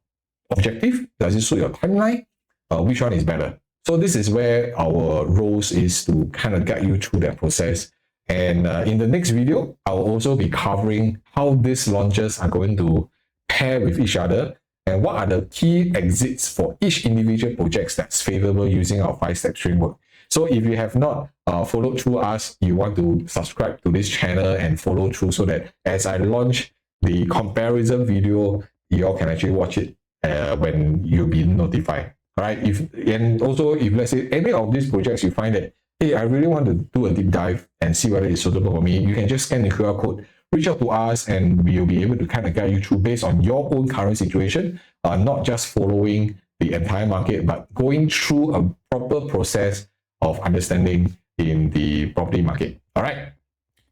objective? Does it suit your timeline? Which one is better? So this is where our roles is to kind of guide you through that process. And in the next video, I'll also be covering how these launches are going to pair with each other and what are the key exits for each individual projects that's favorable using our 5-step framework. So if you have not followed through us, you want to subscribe to this channel and follow through so that as I launch the comparison video, you all can actually watch it when you'll be notified. All right. And also, if let's say any of these projects you find that, hey, I really want to do a deep dive and see whether it's suitable for me, you can just scan the QR code, reach out to us, and we'll be able to kind of guide you through based on your own current situation, not just following the entire market, but going through a proper process of understanding in the property market. All right.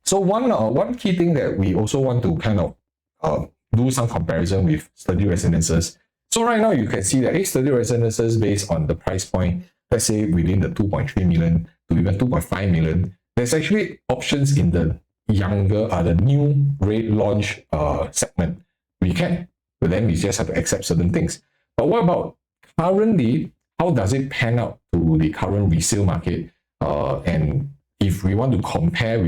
So one key thing that we also want to kind of do some comparison with Sturdee Residences. So right now you can see that Sturdee Residences, based on the price point, let's say within the 2.3 million to even 2.5 million, there's actually options in the the new rate launch segment. We can, but then we just have to accept certain things. But what about currently? How does it pan out to the current resale market? And if we want to compare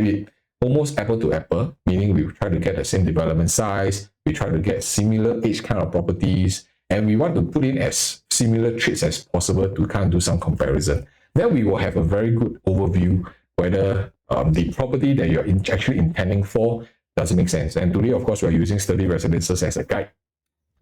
it almost apple to apple, meaning we try to get the same development size, we try to get similar age kind of properties, and we want to put in as similar traits as possible to kind of do some comparison. Then we will have a very good overview whether the property that you're actually intending for does it make sense. And today, of course, we're using Sturdee Residences as a guide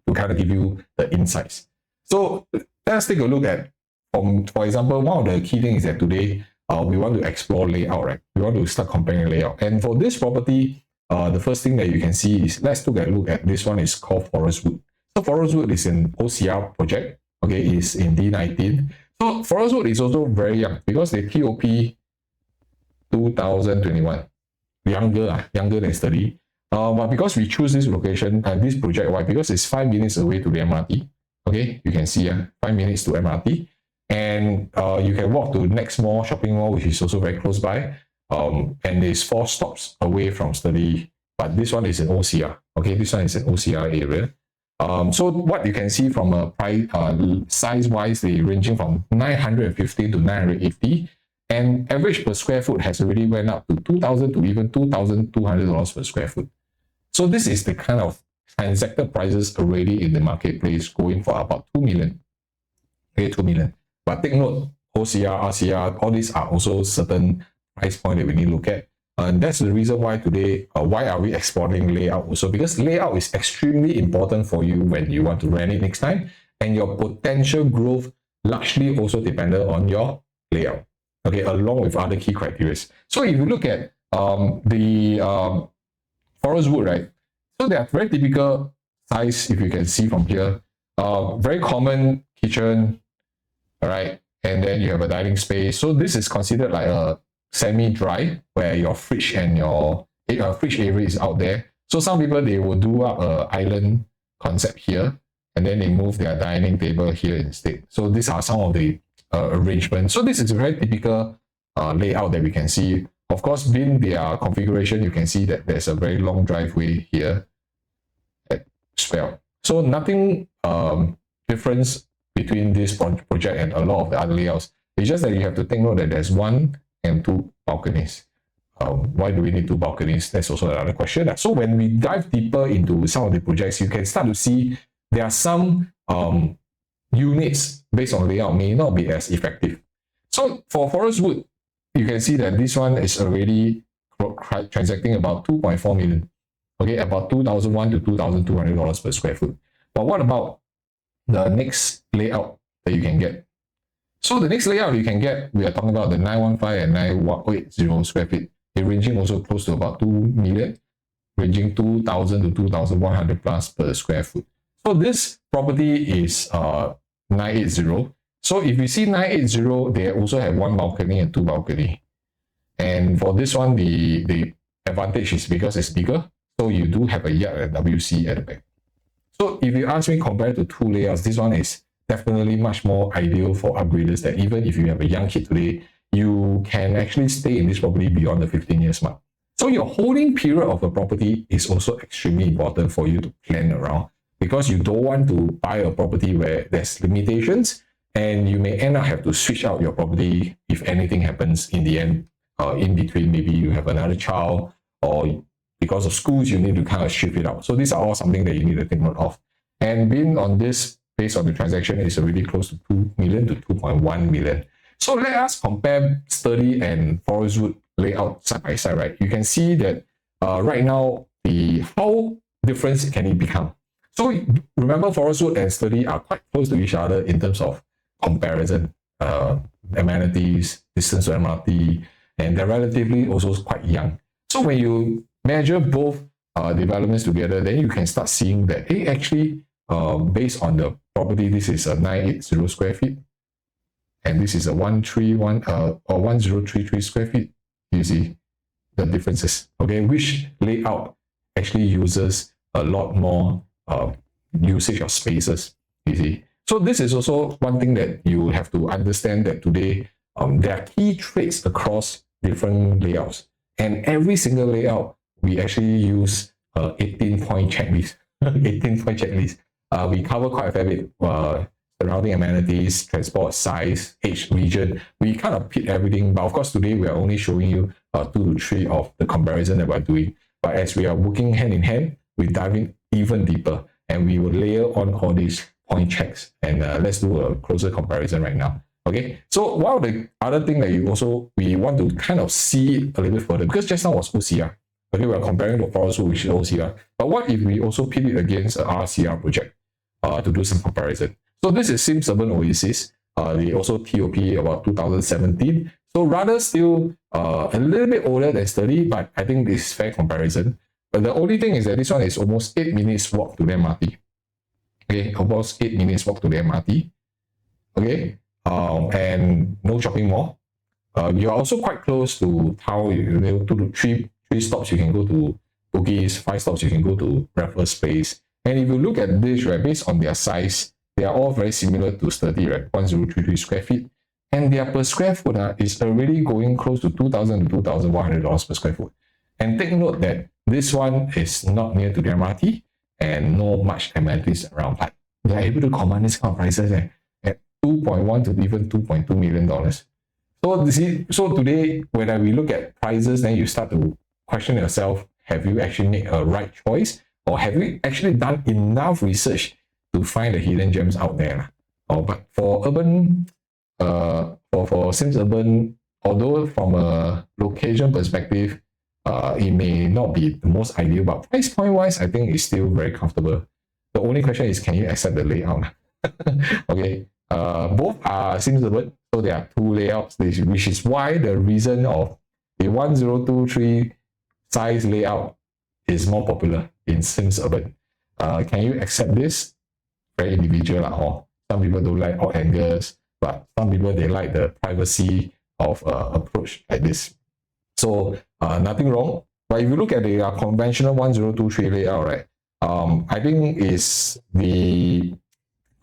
to kind of give you the insights. So let's take a look at, for example, one of the key things is that today we want to explore layout, right? We want to start comparing layout. And for this property, the first thing that you can see is, let's look at this one is called Forestwood. So Forestwood is an OCR project, okay, it's in D19. So Forestwood is also very young because they TOP 2021, younger than Sturdee. But because we choose this location and this project, why? Because it's 5 minutes away to the MRT. Okay, you can see 5 minutes to MRT, and you can walk to the next mall, shopping mall, which is also very close by. And there's 4 stops away from Sturdee, but this one is an OCR. Okay, this one is an OCR area. So what you can see from a price size-wise, they ranging from 950 to 980, and average per square foot has already went up to $2,000 to even $2,200 per square foot. So this is the kind of transacted prices already in the marketplace, going for about 2 million. Okay, 2 million. But take note, OCR, RCR, all these are also certain price point that we need to look at. And that's the reason why today, why are we exploring layout also? Because layout is extremely important for you when you want to rent it next time. And your potential growth largely also dependent on your layout. Okay, along with other key criteria. So if you look at the Forestwood, right? So they are very typical size, if you can see from here. Very common kitchen, all right? And then you have a dining space. So this is considered like a semi-dry, where your fridge and your fridge area is out there. So some people, they will do up an island concept here, and then they move their dining table here instead. So these are some of the arrangements. So this is a very typical layout that we can see. Of course, being their configuration, you can see that there's a very long driveway here as well. So nothing difference between this project and a lot of the other layouts. It's just that you have to take note that there's 1 and 2 balconies. Why do we need 2 balconies? That's also another question. So when we dive deeper into some of the projects, you can start to see there are some units based on layout may not be as effective. So for Forestwood, you can see that this one is already transacting about 2.4 million. Okay, about $2,001 to $2,200 per square foot. But what about the next layout that you can get? So the next layout you can get, we are talking about the 915 and 980 square feet. They're ranging also close to about 2 million, ranging 2,000 to 2,100 plus per square foot. So this property is 980. So if you see 980, they also have 1 balcony and 2 balcony. And for this one, the advantage is because it's bigger. So you do have a yard and WC at the back. So if you ask me, compared to 2 layouts, this one is definitely much more ideal for upgraders, that even if you have a young kid today, you can actually stay in this property beyond the 15 years mark. So your holding period of a property is also extremely important for you to plan around, because you don't want to buy a property where there's limitations and you may end up have to switch out your property if anything happens in the end. In between, maybe you have another child, or because of schools, you need to kind of shift it out. So these are all something that you need to take note of. And being on this, based on the transaction, is already close to 2 million to 2.1 million. So let us compare Sturdee and Forestwood layout side by side, right? You can see that right now, how different can it become? So remember, Forestwood and Sturdee are quite close to each other in terms of comparison, amenities, distance to MRT, and they're relatively also quite young. So when you measure both developments together, then you can start seeing that, hey, actually, based on the property, this is a 980 square feet. and this is a 1033 square feet. You see the differences, okay? Which layout actually uses a lot more usage of spaces, you see. So this is also one thing that you have to understand, that today there are key traits across different layouts, and every single layout we actually use 18-point checklist. 18-point checklist. We cover quite a fair bit. Surrounding amenities, transport, size, age, region. We kind of pit everything, but of course today we are only showing you 2 to 3 of the comparison that we're doing. But as we are working hand in hand, we dive in even deeper, and we will layer on all these point checks, and let's do a closer comparison right now. Okay, so one of the other thing that we want to kind of see a little bit further, because just now was OCR. Okay, we are comparing the forest, which is OCR. But what if we also pit it against a RCR project to do some comparison? So this is Sims Urban Oasis. They also TOP about 2017. So rather still a little bit older than Sturdee, but I think this is fair comparison. But the only thing is that this one is almost 8 minutes walk to the MRT. Okay, almost 8 minutes walk to the MRT. Okay, and no shopping mall. You are also quite close to town. You know, 2 to 3 stops you can go to Bugis, 5 stops you can go to Raffles Place. And if you look at this, right, based on their size, they are all very similar to Sturdee, right? 1033 square feet. And their per square foot is already going close to $2,000 to $2,100 per square foot. And take note that this one is not near to the MRT and no much amenities around. But they are able to command this kind of prices at 2.1 to even $2.2 million. So today, when we look at prices, then you start to question yourself, have you actually made a right choice? Or have you actually done enough research to find the hidden gems out there? But for urban, for Sims Urban, although from a location perspective, it may not be the most ideal, but price point wise, I think it's still very comfortable. The only question is, can you accept the layout? Okay, both are Sims Urban, so there are 2 layouts, which is why the reason of the 1023 size layout is more popular in Sims Urban. Can you accept this? Very individual. Some people don't like odd angles, but some people, they like the privacy of approach like this. So nothing wrong. But if you look at the conventional 1023 layout, right, I think is the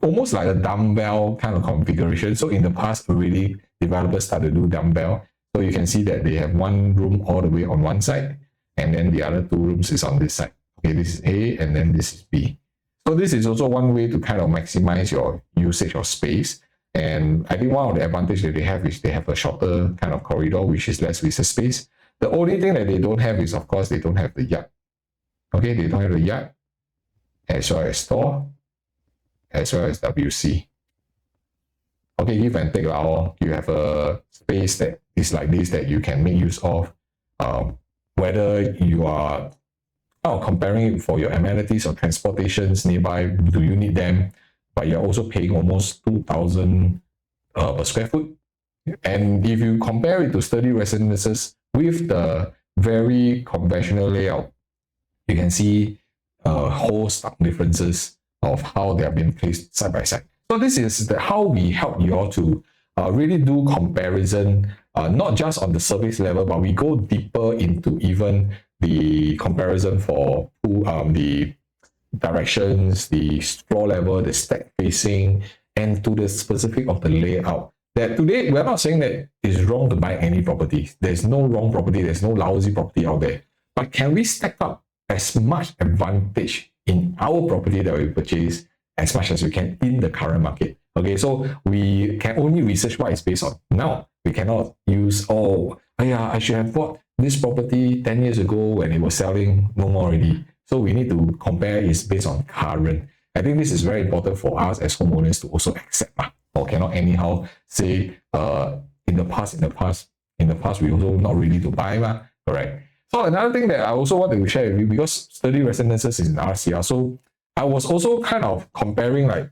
almost like a dumbbell kind of configuration. So in the past, already developers started to do dumbbell. So you can see that they have 1 room all the way on one side, and then the other 2 rooms is on this side. Okay, this is A, and then this is B. So this is also one way to kind of maximize your usage of space. And I think one of the advantages that they have is they have a shorter kind of corridor, which is less research space. The only thing that they don't have is, of course, they don't have the yard. Okay, they don't have the yard, as well as store, as well as WC. Okay, give and take. You have a space that is like this that you can make use of. Whether you are comparing it for your amenities or transportations nearby, do you need them? But you're also paying almost 2,000 per square foot. And if you compare it to Sturdee Residences with the very conventional layout, you can see whole stark differences of how they have been placed side by side. So this is how we help you all to really do comparison, not just on the surface level, but we go deeper into even the comparison for the directions, the floor level, the stack facing, and to the specific of the layout. That today, we're not saying that it's wrong to buy any property. There's no wrong property, there's no lousy property out there. But can we stack up as much advantage in our property that we purchase as much as we can in the current market? Okay, so we can only research what is based on now. We cannot use, I should have bought this property 10 years ago when it was selling, no more already. So we need to compare is based on current. I think this is very important for us as homeowners to also accept, or cannot anyhow say in the past we also not ready to buy, correct? So another thing that I also want to share with you, because Sturdee Residences is in RCR, so I was also kind of comparing, like,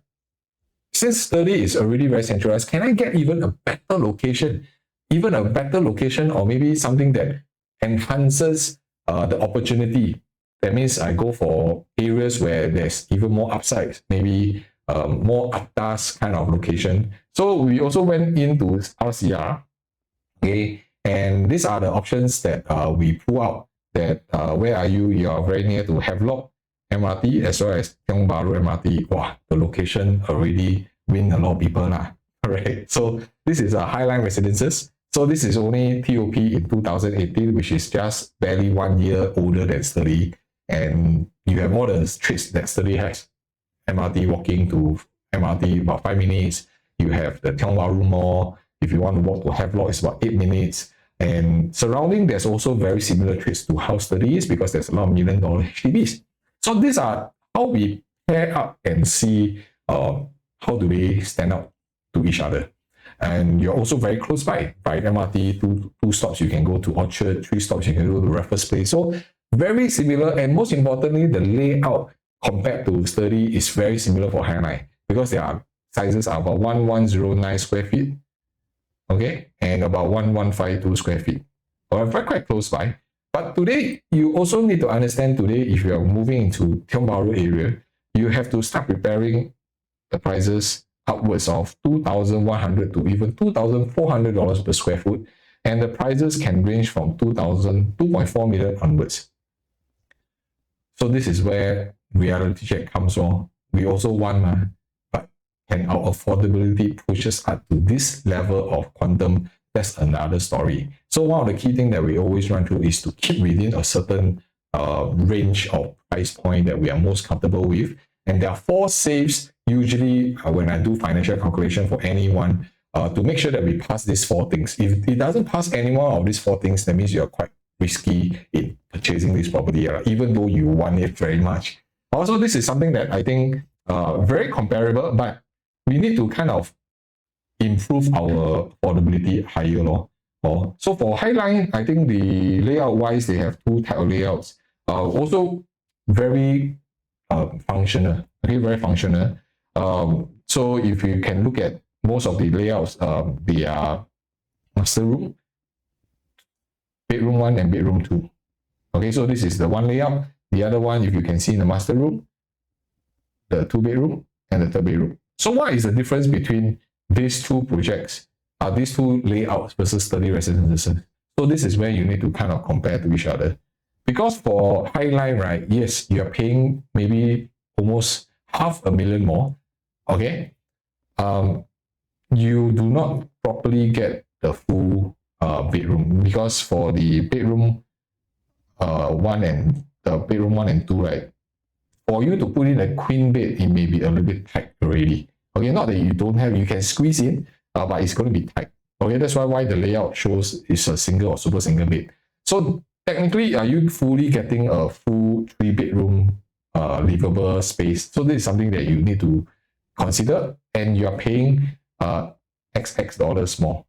since Sturdee is already very centralized, can I get even a better location? Even a better location, or maybe something that enhances the opportunity. That means I go for areas where there's even more upsides, maybe more atas kind of location. So we also went into RCR, okay, and these are the options that we pull out. That where are you? You are very near to Havelock MRT as well as Tiong Bahru MRT. Wow, the location already win a lot of people lah. Alright, so this is a Highline Residences. So this is only TOP in 2018, which is just barely 1 year older than Sturdee, and you have all the traits that Sturdee has. MRT walking to MRT about 5 minutes. You have the Tiong Bahru Mall. If you want to walk to Havelock, it's about 8 minutes. And surrounding, there's also very similar traits to how Sturdee is because there's a lot of $1 million HDBs. So these are how we pair up and see how do they stand out to each other. And you're also very close by MRT, two stops you can go to Orchard, 3 stops you can go to Raffles Place. So very similar, and most importantly, the layout compared to Sturdee is very similar for Highline because their sizes are about 1109 square feet, okay, and about 1152 square feet. So very quite close by. But today, you also need to understand today, if you are moving into Tiong Bahru area, you have to start preparing the prices upwards of $2,100 to even $2,400 per square foot. And the prices can range from 2.4 million onwards. So this is where reality check comes from. We also want, but can our affordability pushes up to this level of quantum? That's another story. So one of the key things that we always run through is to keep within a certain range of price point that we are most comfortable with. And there are 4 safes usually when I do financial calculation for anyone to make sure that we pass these 4 things. If it doesn't pass any one of these 4 things, that means you're quite risky in purchasing this property, even though you want it very much. Also, this is something that I think very comparable, but we need to kind of improve our affordability higher. So for Highline, I think the layout wise, they have 2 type of layouts. Also very functional, okay, very functional. So if you can look at most of the layouts, they are master room, bedroom 1 and bedroom 2. Okay, so this is the one layout. The other one, if you can see in the master room, the 2 bedroom and the 3rd bedroom. So what is the difference between these 2 projects, these 2 layouts versus Sturdee Residences? So this is where you need to kind of compare to each other. Because for Highline, right, yes, you are paying maybe almost $500,000 more, okay? You do not properly get the full bedroom because for the bedroom 1 and the bedroom 1 and 2, right, for you to put in a queen bed, it may be a little bit tight already. Okay, not that you don't have, you can squeeze in, but it's going to be tight. Okay, that's why the layout shows is a single or super single bed. So technically, are you fully getting a full 3-bedroom livable space? So this is something that you need to consider, and you are paying XX dollars more.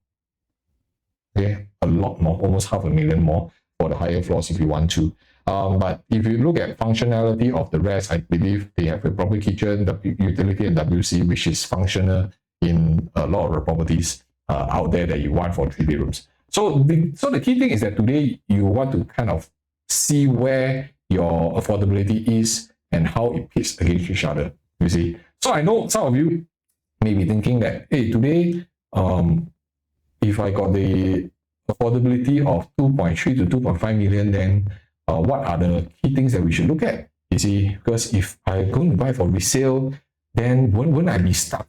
Okay, a lot more, almost $500,000 more for the higher floors if you want to. But if you look at functionality of the rest, I believe they have a proper kitchen, the utility and WC, which is functional in a lot of the properties out there that you want for 3 bedrooms. So the key thing is that today you want to kind of see where your affordability is and how it pits against each other, you see. So I know some of you may be thinking that, hey, today, if I got the affordability of 2.3 to 2.5 million, then what are the key things that we should look at? You see, because if I'm going to buy for resale, then wouldn't I be stuck,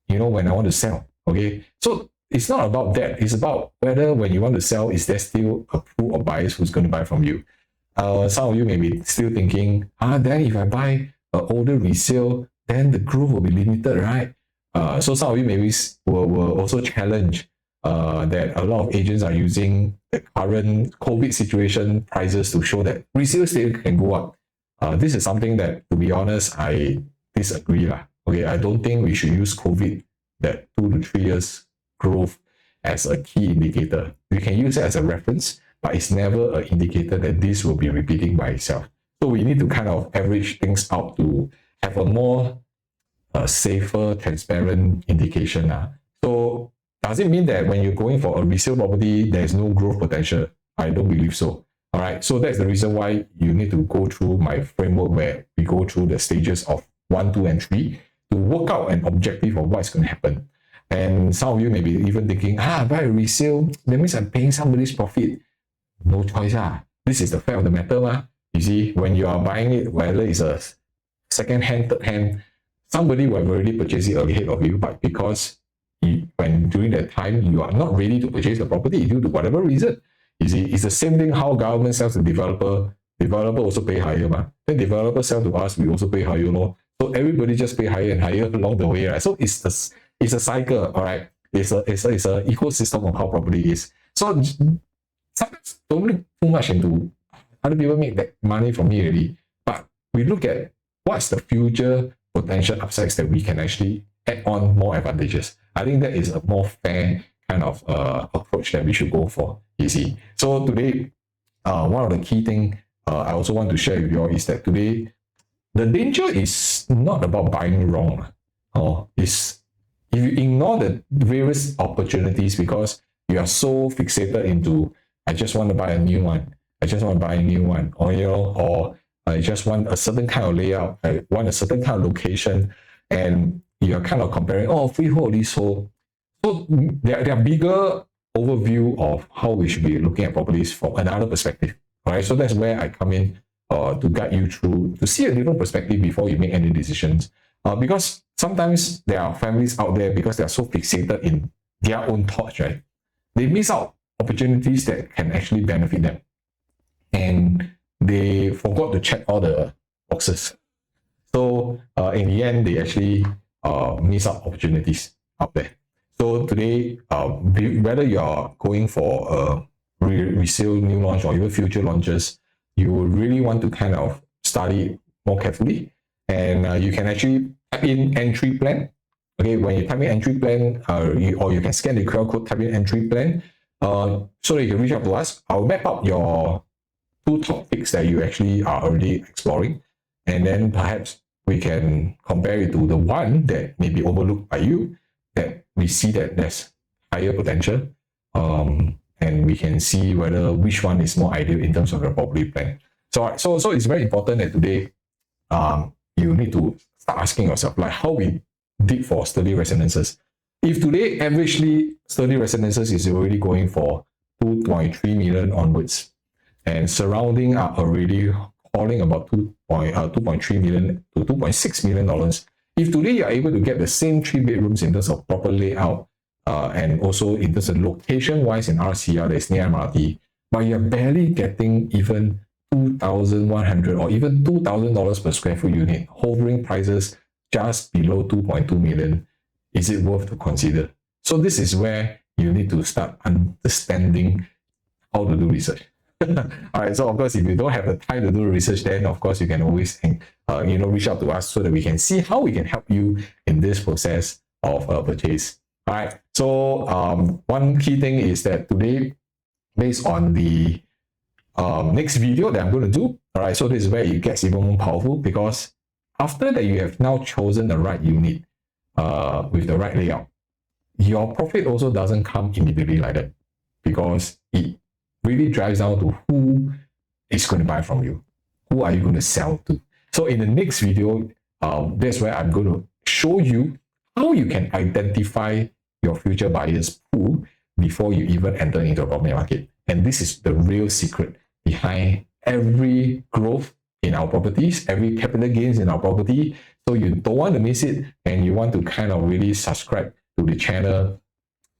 when I want to sell? Okay, so it's not about that. It's about whether when you want to sell, is there still a pool of buyers who's going to buy from you? Some of you may be still thinking, then if I buy an older resale, then the growth will be limited, right? So some of you maybe will also challenge that a lot of agents are using the current COVID situation prices to show that resale still can go up. This is something that, to be honest, I disagree. Okay, I don't think we should use COVID, that 2 to 3 years growth, as a key indicator. We can use it as a reference, but it's never an indicator that this will be repeating by itself. So we need to kind of average things out to have a more safer, transparent indication. So does it mean that when you're going for a resale property, there's no growth potential? I don't believe so. All right, so that's the reason why you need to go through my framework where we go through the stages of 1, 2, and 3 to work out an objective of what's going to happen. And some of you may be even thinking, buy a resale, that means I'm paying somebody's profit. No choice. This is the fact of the matter. You see, when you are buying it, whether it's a second hand, third hand, somebody will have already purchased it ahead of you, but because when during that time you are not ready to purchase the property due to whatever reason, you see, it's the same thing how government sells to developer also pay higher. Then developer sell to us, we also pay higher. So everybody just pay higher and higher along the way, right? So it's a cycle, all right? It's a ecosystem of how property is. So sometimes don't look too much into other people make that money from me already, but we look at what's the future potential upsides that we can actually add on more advantages. I think that is a more fair kind of approach that we should go for, you see. So today, one of the key things I also want to share with you all is that today, the danger is not about buying wrong. It's if you ignore the various opportunities because you are so fixated into, I just want to buy a new one. I just want to buy a new one. Or I just want a certain kind of layout. I want a certain kind of location. And you're kind of comparing, freehold, leasehold. So there are bigger overview of how we should be looking at properties from another perspective. All right. So that's where I come in to guide you through, to see a different perspective before you make any decisions. Because sometimes there are families out there, because they are so fixated in their own thoughts, right? They miss out opportunities that can actually benefit them. And they forgot to check all the boxes. So in the end, they actually miss out opportunities out there. So today, whether you're going for a resale new launch or even future launches, you will really want to kind of study more carefully. And you can actually type in entry plan. Okay, when you type in entry plan, or you can scan the QR code, type in entry plan, so that you can reach out to us. I'll map out your 2 topics that you actually are already exploring. And then perhaps we can compare it to the one that may be overlooked by you, that we see that there's higher potential. And we can see whether which one is more ideal in terms of your property plan. So it's very important that today, you need to start asking yourself, like how we did for Sturdee Residences. If today, averagely, Sturdee Residences is already going for 2.3 million onwards, and surrounding are already calling about 2.3 million to 2.6 million dollars. If today you're able to get the same 3 bedrooms in terms of proper layout, and also in terms of location-wise in RCR, that's near MRT, but you're barely getting even 2,100 or even $2,000 per square foot unit, hovering prices just below 2.2 million, is it worth to consider? So this is where you need to start understanding how to do research. All right. So of course, if you don't have the time to do research, then of course you can always, reach out to us so that we can see how we can help you in this process of purchase. All right. So one key thing is that today, based on the next video that I'm going to do, all right. So this is where it gets even more powerful, because after that you have now chosen the right unit with the right layout, your profit also doesn't come immediately like that, because it really drives down to who is going to buy from you. Who are you going to sell to? So in the next video, that's where I'm going to show you how you can identify your future buyers pool before you even enter into the property market. And this is the real secret behind every growth in our properties, every capital gains in our property. So you don't want to miss it, and you want to kind of really subscribe to the channel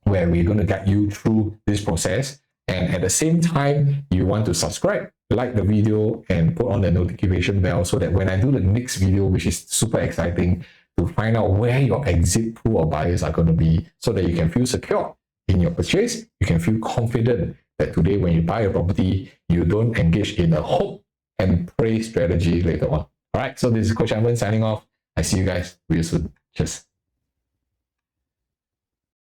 where we're going to guide you through this process. And at the same time, you want to subscribe, like the video, and put on the notification bell so that when I do the next video, which is super exciting, to find out where your exit pool of buyers are going to be, so that you can feel secure in your purchase. You can feel confident that today when you buy a property, you don't engage in a hope and pray strategy later on. All right, so this is Coach Edmund signing off. I see you guys real soon. Cheers.